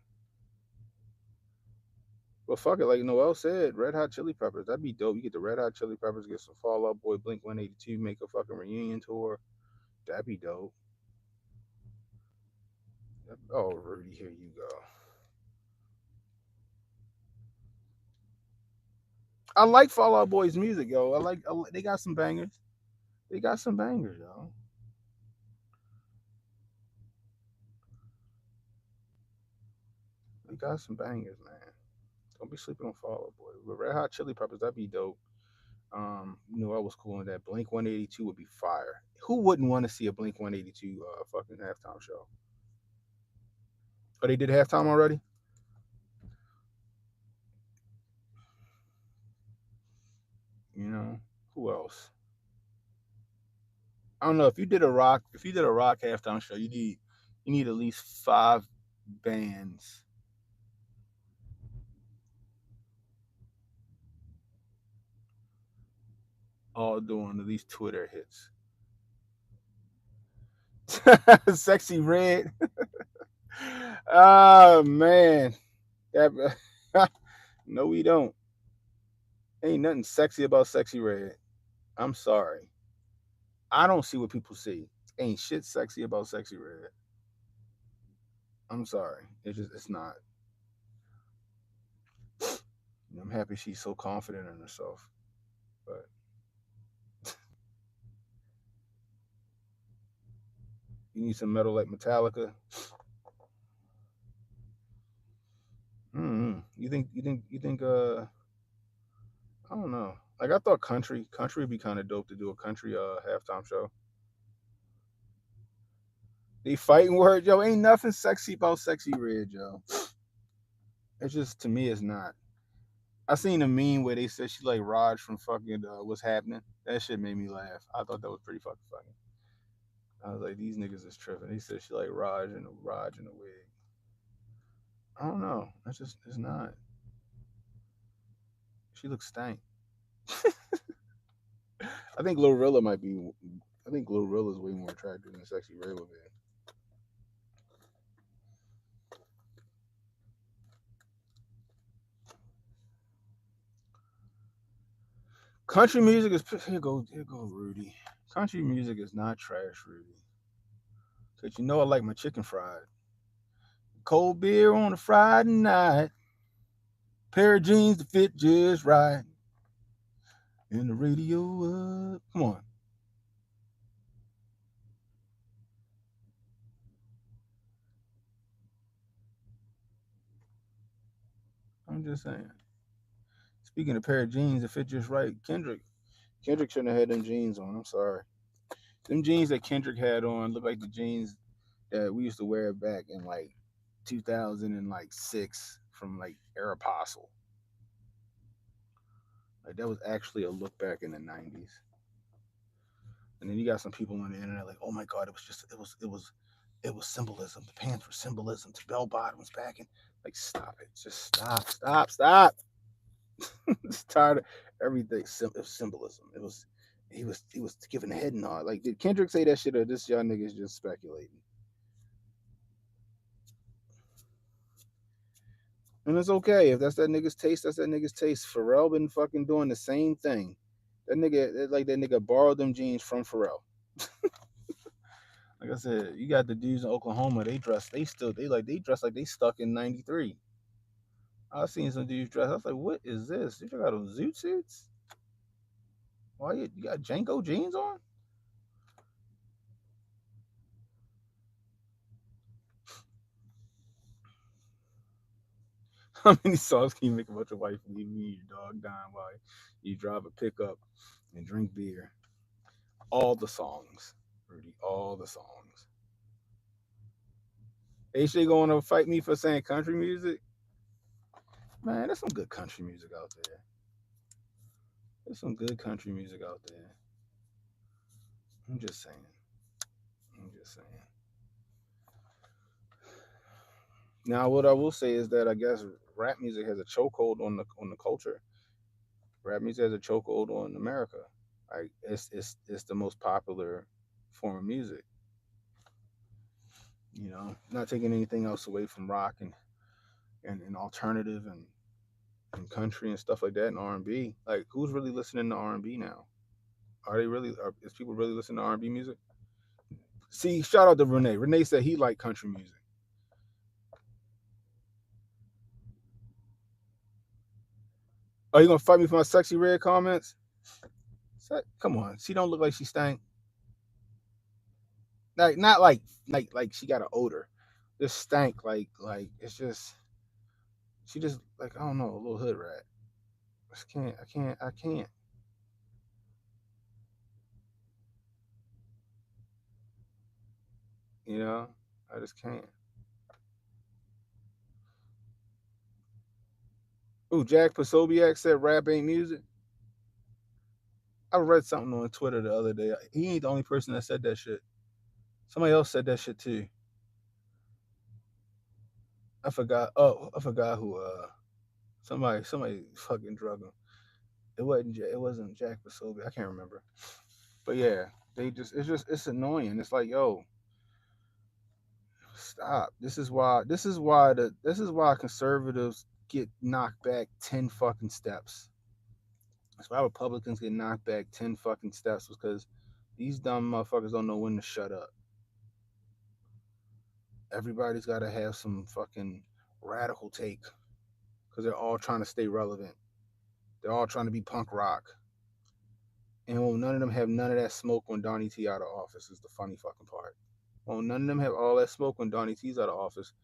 Well, fuck it. Like Noel said, Red Hot Chili Peppers. That'd be dope. You get the Red Hot Chili Peppers, get some Fall Out Boy, Blink 182, make a fucking reunion tour. That'd be dope. Oh, Rudy, here you go. I like Fall Out Boy's music, yo. They got some bangers. They got some bangers, yo. They got some bangers, man. Don't be sleeping on Fall Out Boy. But Red Hot Chili Peppers, that'd be dope. I was cool in that. Blink 182 would be fire. Who wouldn't want to see a Blink 182 fucking halftime show? Oh, they did halftime already? You know, who else? I don't know. If you did a rock halftime show, you need at least 5 bands all doing at least Twitter hits. Sexy Red. Oh man. That, no, we don't. Ain't nothing sexy about Sexy Red. I'm sorry. I don't see what people see. Ain't shit sexy about Sexy Red. I'm sorry. It's not. I'm happy she's so confident in herself. But you need some metal like Metallica. You think I don't know. Like I thought country would be kind of dope to do a country halftime show. They fighting word, yo. Ain't nothing sexy about Sexy Red, yo. It's just to me, it's not. I seen a meme where they said she like Raj from fucking What's Happening. That shit made me laugh. I thought that was pretty fucking funny. I was like, these niggas is tripping. They said she like Raj in a wig. I don't know. It's not. She looks stank. I think Glorilla might be. I think Glorilla's way more attractive than Sexy Red would be. Country music is here go Rudy. Country music is not trash, Rudy. Cause you know I like my chicken fried. Cold beer on a Friday night. Pair of jeans to fit just right. And the radio up. Come on. just saying. Speaking of pair of jeans, if it just right, Kendrick shouldn't have had them jeans on. I'm sorry. Them jeans that Kendrick had on look like the jeans that we used to wear back in like 2006 from like Aeropostale. Like that was actually a look back in the 90s. And then you got some people on the internet like, oh my god, it was symbolism. The pants were symbolism. The bell bottoms back in. Like, stop it. Just stop. It's tired of everything. Symbolism. He was giving a head nod. Like, did Kendrick say that shit or this y'all niggas just speculating? And it's okay if that's that nigga's taste. That's that nigga's taste. Pharrell been fucking doing the same thing. That nigga borrowed them jeans from Pharrell. Like I said, you got the dudes in Oklahoma. They dress like they stuck in '93. I seen some dudes dress. I was like, what is this? You got those zoot suits? Why you got Janko jeans on? How many songs can you make about your wife leaving you, your dog dying while you drive a pickup and drink beer? All the songs, Rudy. All the songs. H.J. going to fight me for saying country music? Man, there's some good country music out there. There's some good country music out there. I'm just saying. Now, what I will say is that I guess rap music has a chokehold on the culture. Rap music has a chokehold on America. Like it's the most popular form of music. You know, not taking anything else away from rock and alternative and country and stuff like that and R&B. Like, who's really listening to R&B now? Is people really listening to R&B music? See, shout out to Renee. Renee said he liked country music. Are you gonna fight me for my sexy red comments? Come on, she don't look like she stank. Like, not like she got an odor. Just stank like it's just she just like, I don't know, a little hood rat. I can't. You know, I just can't. Ooh, Jack Posobiec said rap ain't music. I read something on Twitter the other day. He ain't the only person that said that shit. Somebody else said that shit too. I forgot. Oh, I forgot who. Somebody fucking drug him. It wasn't Jack Posobiec. I can't remember. But yeah, it's annoying. It's like, yo, stop. This is why conservatives get knocked back 10 fucking steps. That's why Republicans get knocked back 10 fucking steps, because these dumb motherfuckers don't know when to shut up. Everybody's got to have some fucking radical take because they're all trying to stay relevant. They're all trying to be punk rock. And won't none of them have none of that smoke when Donnie T out of office is the funny fucking part. Won't none of them have all that smoke when Donnie T's out of office.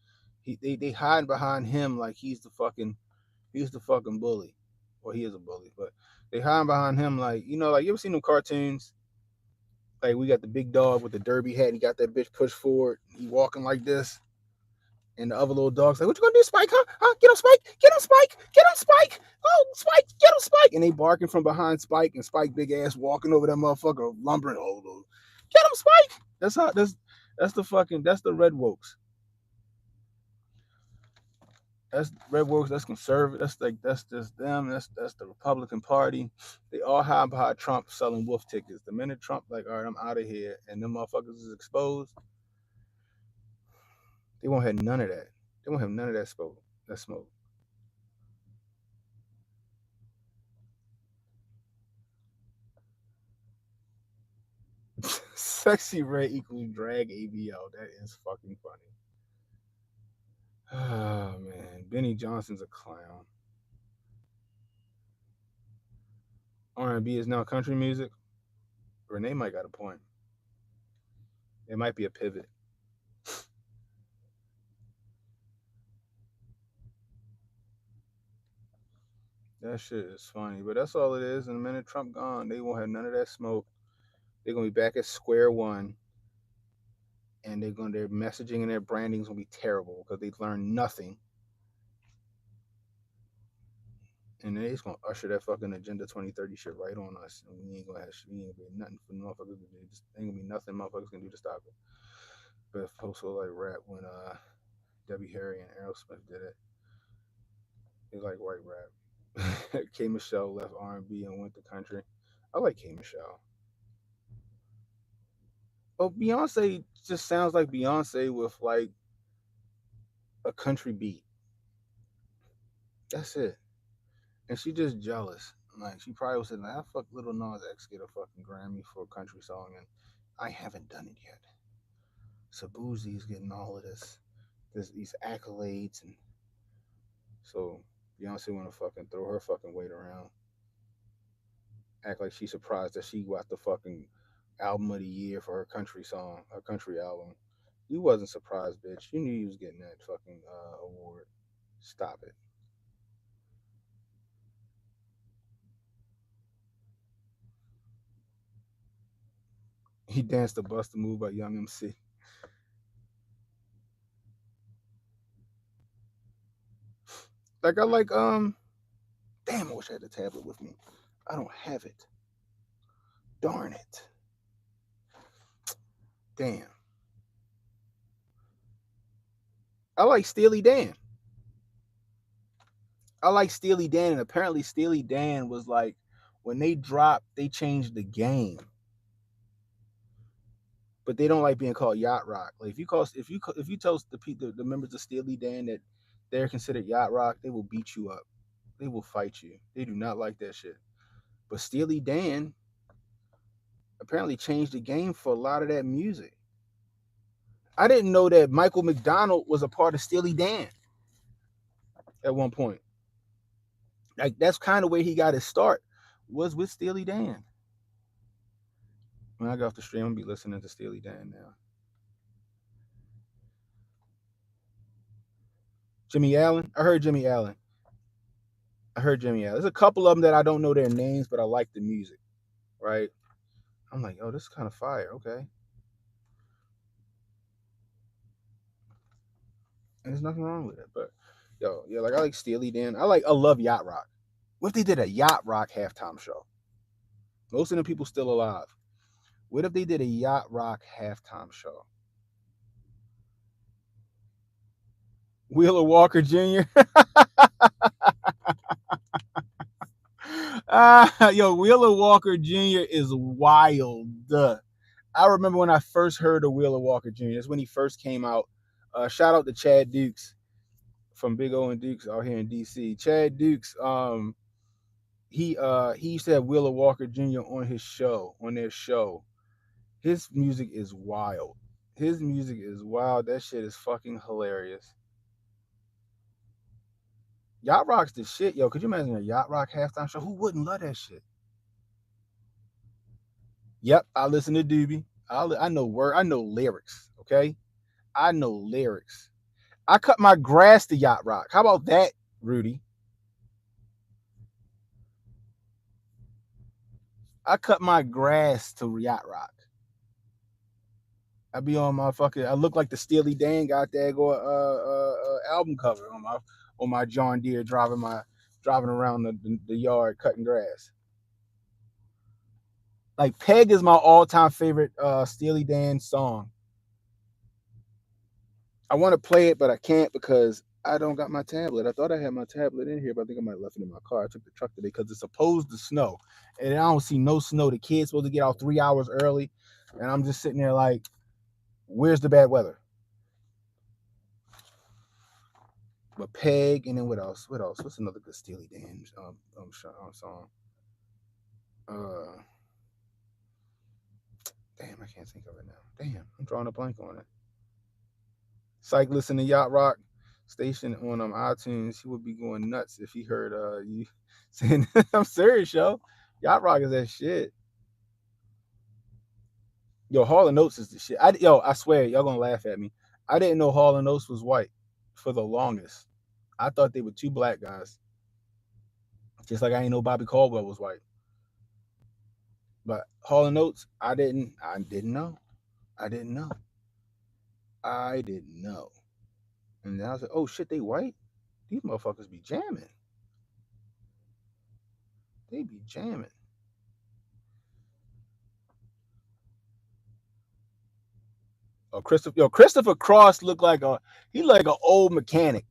They hide behind him like he's the fucking bully. Well, he is a bully, but they hide behind him like, like, you ever seen them cartoons? Like, we got the big dog with the derby hat. He got that bitch pushed forward. He walking like this. And the other little dog's like, what you gonna do, Spike? Huh? Get him, Spike! Get him, Spike! Get him, Spike! Oh, Spike! Get him, Spike! And they barking from behind Spike, and Spike big ass walking over that motherfucker, lumbering. Oh, get him, Spike! That's the Red Wokes. That's Red Wokes. That's conservative. That's just them. That's the Republican Party. They all hide behind Trump selling wolf tickets. The minute Trump like, all right, I'm out of here, and them motherfuckers is exposed, they won't have none of that. They won't have none of that smoke. That smoke. Sexy red equals drag ABL. That is fucking funny. Oh man, Benny Johnson's a clown. R&B is now country music. Renee might got a point. It might be a pivot. That shit is funny, but that's all it is. And the minute Trump gone, they won't have none of that smoke. They're gonna be back at square one, and their messaging and their branding is gonna be terrible because they've learned nothing. And they're just gonna usher that fucking Agenda 2030 shit right on us, and we ain't gonna have shit. We ain't gonna be nothing for motherfuckers to do. Just ain't gonna be nothing motherfuckers can do to stop it. But folks will like rap when Debbie Harry and Aerosmith did it. They like white rap. K Michelle left R&B and went to country. I like K Michelle. Oh, Beyonce just sounds like Beyonce with like a country beat. That's it. And she just jealous. Like she probably was saying, like, "I fuck Little Nas X get a fucking Grammy for a country song, and I haven't done it yet." So Boozy's getting all of these accolades, and so Beyonce want to fucking throw her fucking weight around, act like she's surprised that she got the fucking album of the year for her country song, her country album. You wasn't surprised, bitch. You knew you was getting that fucking award. Stop it. He danced to Bust a Move by Young MC. Like I like damn, I wish I had the tablet with me. I don't have it. Darn it. Damn. I like Steely Dan. I like Steely Dan, and apparently Steely Dan was like when they dropped, they changed the game. But they don't like being called yacht rock. Like if you tell the members of Steely Dan that they're considered yacht rock, they will beat you up. They will fight you. They do not like that shit. But Steely Dan apparently changed the game for a lot of that music. I didn't know that Michael McDonald was a part of Steely Dan at one point. Like that's kind of where he got his start, was with Steely Dan. When I get off the stream, I'm gonna be listening to Steely Dan now. Jimmy Allen. I heard Jimmy Allen. I heard Jimmy Allen. There's a couple of them that I don't know their names, but I like the music. Right? I'm like, oh, this is kind of fire. Okay. And there's nothing wrong with it. But yo, yeah, like I like Steely Dan. I love Yacht Rock. What if they did a Yacht Rock halftime show? Most of them people still alive. What if they did a Yacht Rock halftime show? Wheeler Walker Jr. Yo, Wheeler Walker Jr. is wild. I remember when I first heard of Wheeler Walker Jr. That's when he first came out. Shout out to Chad Dukes from Big O and Dukes out here in DC. Chad Dukes, he used to have Wheeler Walker Jr. on their show. His music is wild. His music is wild. That shit is fucking hilarious. Yacht Rock's the shit, yo. Could you imagine a Yacht Rock halftime show? Who wouldn't love that shit? Yep, I listen to Doobie. I know I know lyrics. Okay, I know lyrics. I cut my grass to Yacht Rock. How about that, Rudy? I cut my grass to Yacht Rock. I be on my fucking. I look like the Steely Dan got that go album cover on my John Deere driving around the yard cutting grass. Like Peg is my all time favorite Steely Dan song. I want to play it, but I can't because I don't got my tablet. I thought I had my tablet in here, but I think I might have left it in my car. I took the truck today because it's supposed to snow, and I don't see no snow. The kid's supposed to get out 3 hours early, and I'm just sitting there like, where's the bad weather? But Peg, and then what else? What else? What's another good Steely Dan song? Uh, damn, I can't think of it now. Damn, I'm drawing a blank on it. Psych listen to Yacht Rock station on iTunes. He would be going nuts if he heard you saying I'm serious, yo. Yacht Rock is that shit. Yo, Hall and Oates is the shit. I swear, y'all gonna laugh at me. I didn't know Hall and Oates was white for the longest. I thought they were two black guys. Just like I ain't know Bobby Caldwell was white. But Hall and Oates, I didn't know. I didn't know. I didn't know. And then I was like, oh shit, they white? These motherfuckers be jamming. They be jamming. Oh, Christopher Cross looked like an old mechanic.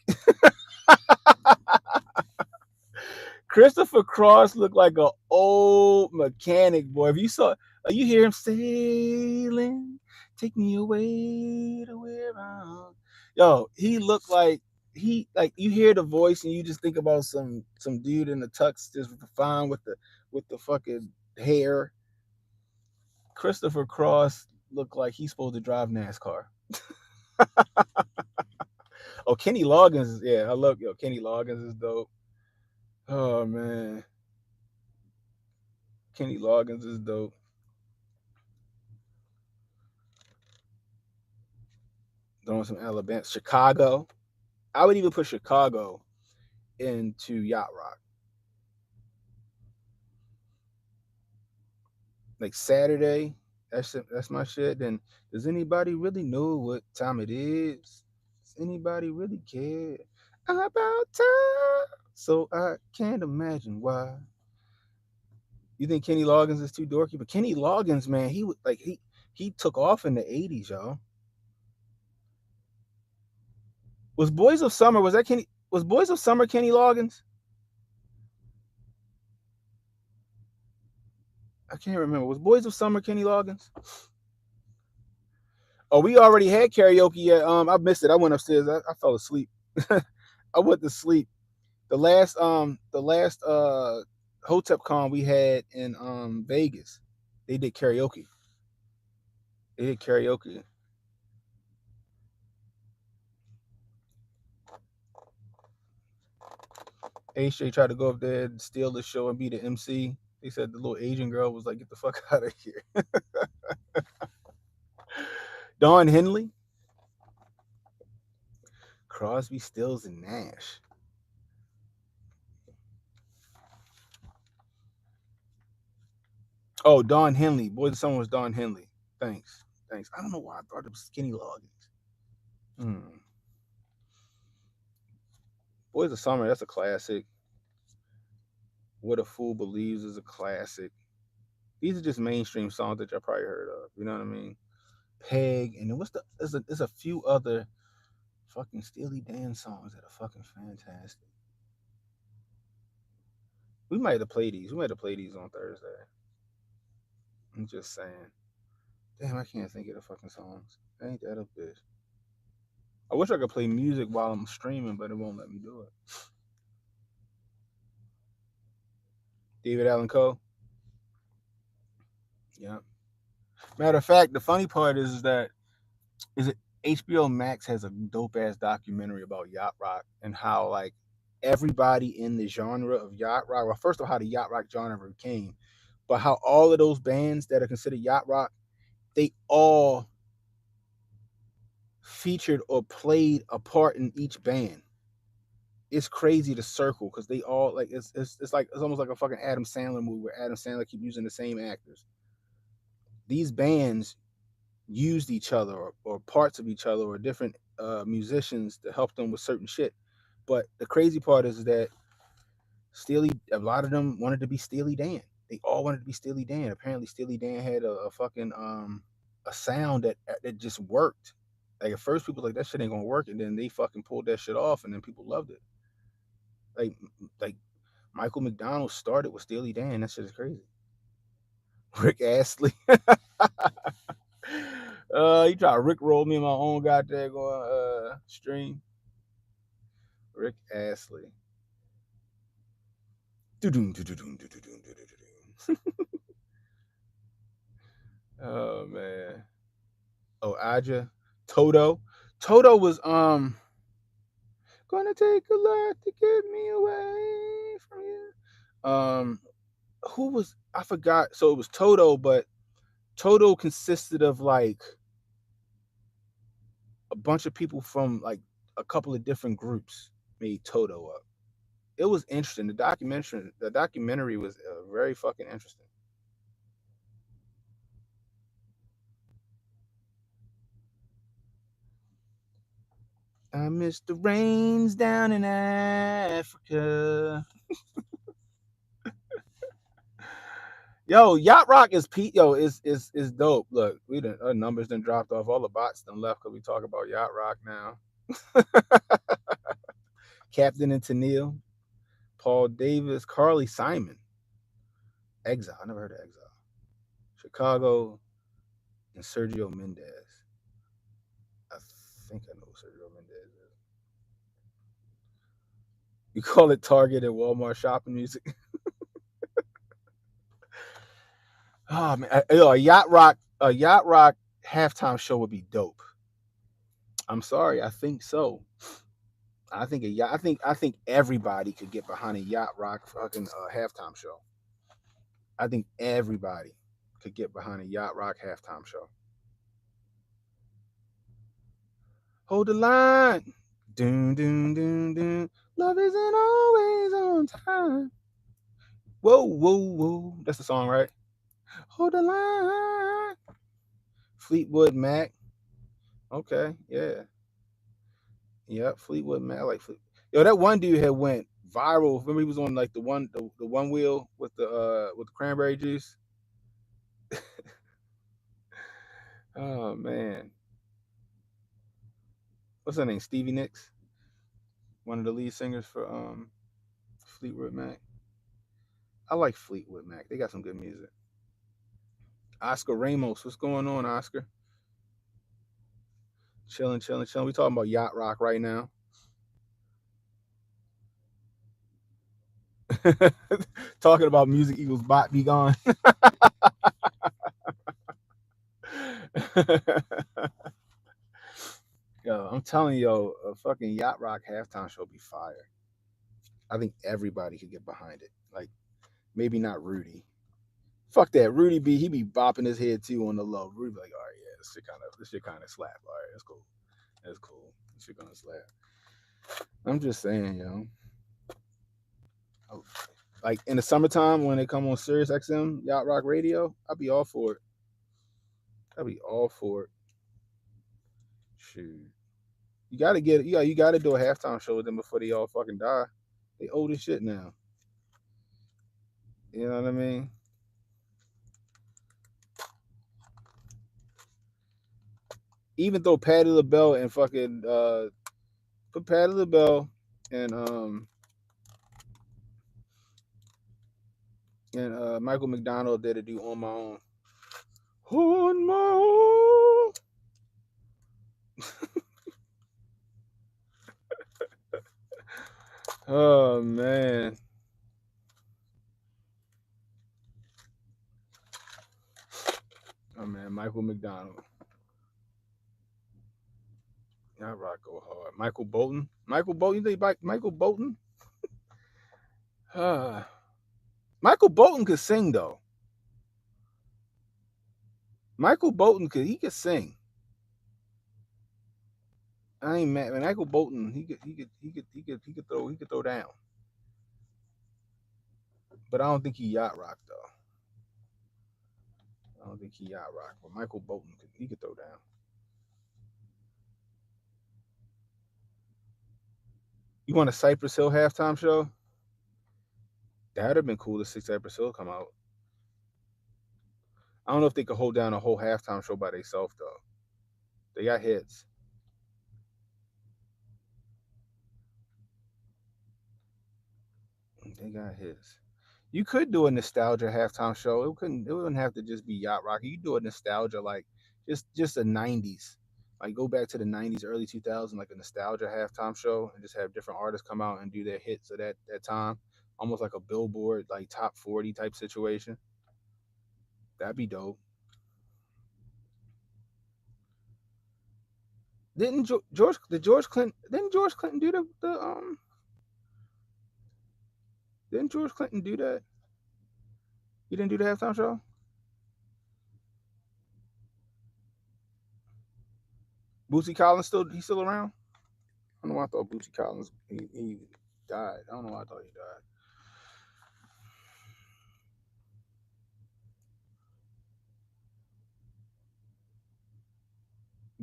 Christopher Cross looked like an old mechanic, boy. If you saw, you hear him sailing, take me away to where I'm. Yo, he looked like you hear the voice and you just think about some dude in the tux just fine with the fucking hair. Christopher Cross looked like he's supposed to drive NASCAR. Oh, Kenny Loggins, yeah, I love Kenny Loggins is dope. Oh man, Kenny Loggins is dope. Throwing some Alabama, Chicago. I would even put Chicago into Yacht Rock. Like Saturday, that's my shit. Then does anybody really know what time it is? Does anybody really care about time? So I can't imagine why. You think Kenny Loggins is too dorky? But Kenny Loggins, man, he was like he took off in the '80s, y'all. Was Boys of Summer? Was that Kenny? Was Boys of Summer Kenny Loggins? I can't remember. Was Boys of Summer Kenny Loggins? Oh, we already had karaoke at I missed it. I went upstairs. I fell asleep. I went to sleep. The last Hotep Con we had in Vegas. They did karaoke. They did karaoke. A-Shay tried to go up there and steal the show and be the MC. They said the little Asian girl was like, get the fuck out of here. Don Henley, Crosby, Stills, and Nash. Oh, Don Henley. Boy, someone was Don Henley. Thanks. I don't know why I thought it was Skinny Loggins. Boys of Summer, that's a classic. What a Fool Believes is a classic. These are just mainstream songs that y'all probably heard of. You know what I mean? Peg, and then there's a few other fucking Steely Dan songs that are fucking fantastic. We might have played these. We might have played these on Thursday. I'm just saying. Damn, I can't think of the fucking songs. Ain't that a bitch? I wish I could play music while I'm streaming, but it won't let me do it. David Allen Coe. Yeah. Matter of fact, the funny part is that HBO Max has a dope ass documentary about yacht rock and how like everybody in the genre of yacht rock. Well, first of all, how the yacht rock genre came, but how all of those bands that are considered yacht rock, they all featured or played a part in each band. It's crazy to circle because they all like it's like it's almost like a fucking Adam Sandler movie where Adam Sandler keep using the same actors. These bands used each other or parts of each other or different musicians to help them with certain shit. But the crazy part is that a lot of them wanted to be Steely Dan. They all wanted to be Steely Dan. Apparently, Steely Dan had a fucking a sound that just worked. Like at first, people were like that shit ain't gonna work, and then they fucking pulled that shit off, and then people loved it. Like Michael McDonald started with Steely Dan. That shit is crazy. Rick Astley. You try to Rick roll me in my own goddamn stream. Rick Astley. Oh man. Oh, Aja. Toto. Toto was gonna take a lot to get me away from you. Who was I forgot. So it was Toto, but Toto consisted of like a bunch of people from like a couple of different groups made Toto up. it was interesting. The documentary was very fucking interesting. I miss the rains down in Africa. Yo, Yacht Rock is is dope. Look, we done our numbers done dropped off. All the bots done left because we talk about Yacht Rock now. Captain and Tennille, Paul Davis, Carly Simon, Exile. I never heard of Exile. Chicago, and Sergio Mendez. I think I know who Sergio Mendez is. You call it Target and Walmart shopping music. Oh man, a Yacht Rock halftime show would be dope. I'm sorry, I think so. I think everybody could get behind a Yacht Rock fucking halftime show. I think everybody could get behind a Yacht Rock halftime show. Hold the line. Doom doom doom doom. Love isn't always on time. Whoa whoa whoa. That's the song, right? Hold the line. Fleetwood Mac. Okay, yeah. Yep, Fleetwood Mac. I like Fleet. Yo, that one dude had went viral. Remember he was on like the one wheel with the cranberry juice. Oh man. What's her name? Stevie Nicks, one of the lead singers for Fleetwood Mac. I like Fleetwood Mac. They got some good music. Oscar Ramos, what's going on, Oscar? Chilling, chilling, chilling. We talking about Yacht Rock right now. Talking about music equals bot be gone. Yo, I'm telling you, a fucking Yacht Rock halftime show be fire. I think everybody could get behind it. Like maybe not Rudy. Fuck that. Rudy he be bopping his head too on the low. Rudy be like, all right, yeah, this shit kind of slap. All right, that's cool. That's cool. This shit gonna slap. I'm just saying, yo. Like in the summertime when they come on Sirius XM Yacht Rock Radio, I'll be all for it. I'll be all for it. Shoot. You gotta do a halftime show with them before they all fucking die. They old as shit now. You know what I mean? Even though Patti LaBelle and fucking put Patti LaBelle and Michael McDonald did a do on my own. On my own. Oh man. Oh man, Michael McDonald. Yacht Rock go hard. Michael Bolton. Michael Bolton. You think about Michael Bolton? Michael Bolton could sing though. Michael Bolton could sing. I ain't mad. Michael Bolton, he could throw down. But I don't think he Yacht Rock though. I don't think he Yacht Rock. But Michael Bolton he could throw down. You want a Cypress Hill halftime show? That'd have been cool to see Cypress Hill come out. I don't know if they could hold down a whole halftime show by themselves though. They got hits. They got hits. You could do a nostalgia halftime show. It wouldn't have to just be Yacht Rock. You could do a nostalgia like just the '90s. Like go back to the '90s, early 2000s, like a nostalgia halftime show, and just have different artists come out and do their hits of that time, almost like a Billboard like top 40 type situation. That'd be dope. George Clinton do the didn't George Clinton do that? He didn't do the halftime show. Bootsy Collins he's still around. I don't know why I thought Bootsy Collins he died. I don't know why I thought he died.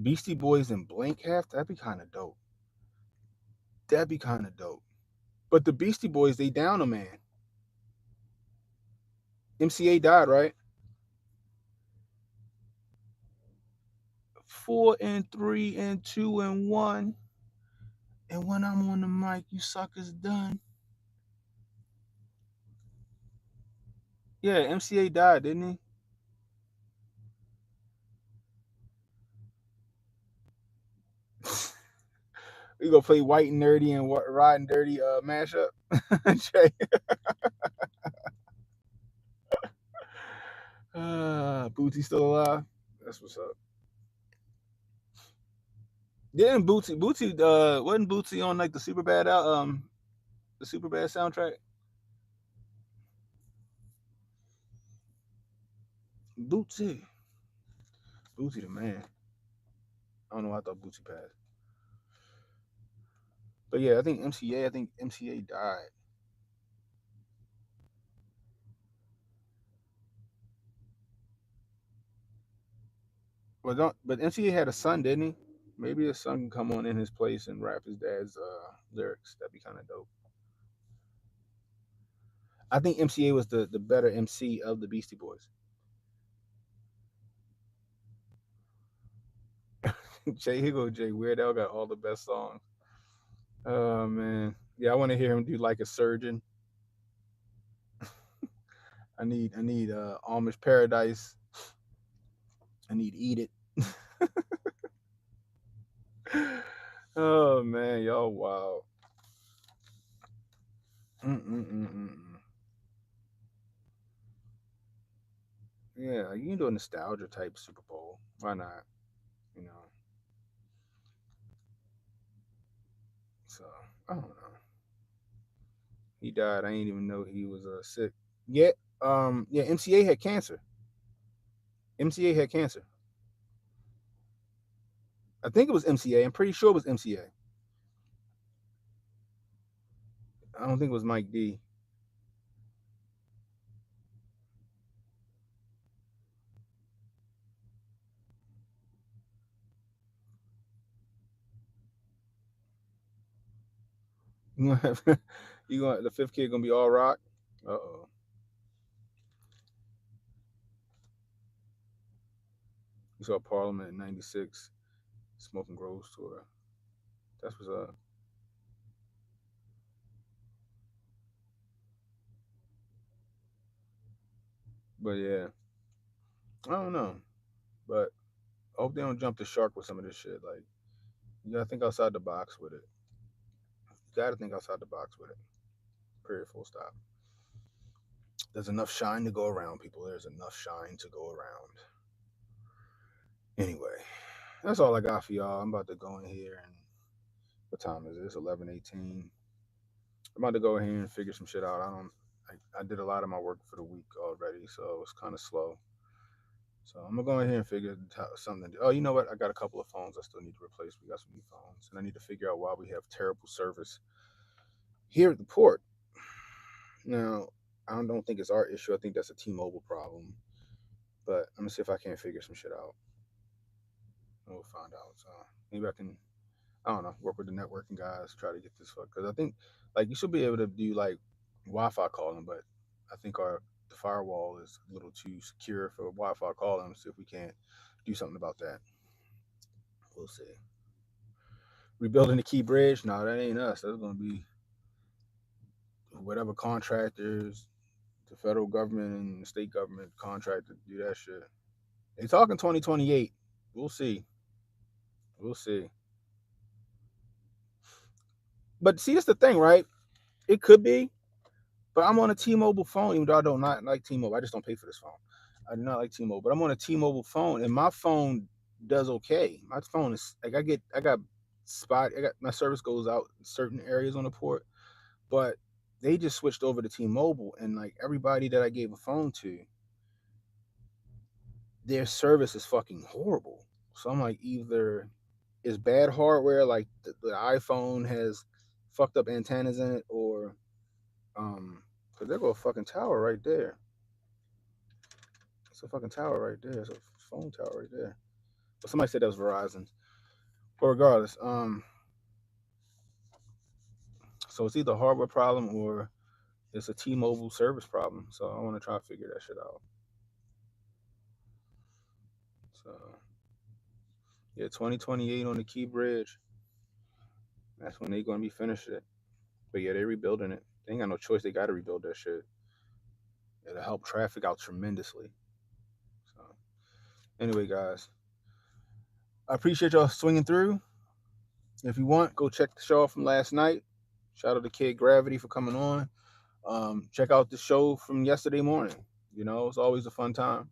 Beastie Boys and Blink half? That'd be kind of dope. That'd be kind of dope. But the Beastie Boys, they down a man. MCA died, right? 4 and 3 and 2 and 1. And when I'm on the mic, you suckers done. Yeah, MCA died, didn't he? We gonna play White and Nerdy and Rod and Dirty mashup. Jay. Bootsy still alive? That's what's up. Didn't Bootsy wasn't Bootsy on like the Superbad the Superbad soundtrack? Bootsy the man. I don't know why I thought Bootsy passed. But yeah, I think MCA died. But MCA had a son, didn't he? Maybe his son can come on in his place and rap his dad's lyrics. That'd be kind of dope. I think MCA was the better MC of the Beastie Boys. Jay Higo, Jay Weird Al got all the best songs. Oh man, yeah, I want to hear him do like a surgeon. I need Amish Paradise. I need Eat It. Oh man, y'all wow. Mm-mm-mm-mm. Yeah, you can do a nostalgia type Super Bowl. Why not? You know. So I don't know. He died. I didn't even know he was sick. Yeah. Yeah. MCA had cancer. MCA had cancer. I think it was MCA. I'm pretty sure it was MCA. I don't think it was Mike D. You gonna have the fifth kid gonna be all rock? Uh oh. You saw Parliament in '96, Smoking Groves tour. That's what's up. But yeah, I don't know. But I hope they don't jump the shark with some of this shit. Like you gotta think outside the box with it. You gotta think outside the box with it. Period. Full stop. There's enough shine to go around, people. There's enough shine to go around. Anyway, that's all I got for y'all. I'm about to go in here and what time is this? 11:18. I'm about to go in here and figure some shit out. I did a lot of my work for the week already, so it's kind of slow. So I'm gonna go in here and figure something. Oh, you know what? I got a couple of phones I still need to replace. We got some new phones, and I need to figure out why we have terrible service here at the port. Now, I don't think it's our issue. I think that's a T-Mobile problem. But I'm gonna see if I can't figure some shit out. And we'll find out. So maybe I can, I don't know, work with the networking guys, try to get this fucked. Because I think like you should be able to do like Wi-Fi calling, but I think the firewall is a little too secure for Wi-Fi calling. See if we can't do something about that. We'll see. Rebuilding the Key Bridge? No, that ain't us. That's gonna be whatever contractors, the federal government and the state government contract to do that shit. They talking 2028. We'll see. We'll see. But see, that's the thing, right? It could be, but I'm on a T-Mobile phone, even though I don't not like T-Mobile. I just don't pay for this phone. I do not like T-Mobile, but I'm on a T-Mobile phone, and my phone does okay. My phone is like I got my service goes out in certain areas on the port, but they just switched over to T-Mobile, and like everybody that I gave a phone to, their service is fucking horrible. So I'm like, either it's bad hardware, like the iPhone has fucked up antennas in it, or because there go a fucking tower right there. It's a fucking tower right there. It's a phone tower right there. But somebody said that was Verizon. But regardless, so it's either a hardware problem or it's a T-Mobile service problem. So I want to try to figure that shit out. So yeah, 2028 on the Key Bridge. That's when they're gonna be finished it. But yeah, they're rebuilding it. They ain't got no choice. They got to rebuild that shit. It'll help traffic out tremendously. So anyway, guys, I appreciate y'all swinging through. If you want, go check the show from last night. Shout out to Kid Gravity for coming on. Check out the show from yesterday morning. You know, it's always a fun time.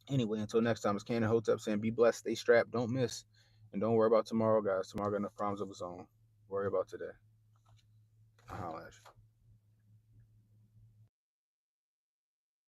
Anyway, until next time, it's Cannon Hotep saying be blessed, stay strapped, don't miss, and don't worry about tomorrow, guys. Tomorrow got enough problems of its own. Worry about today. I'll holla at you.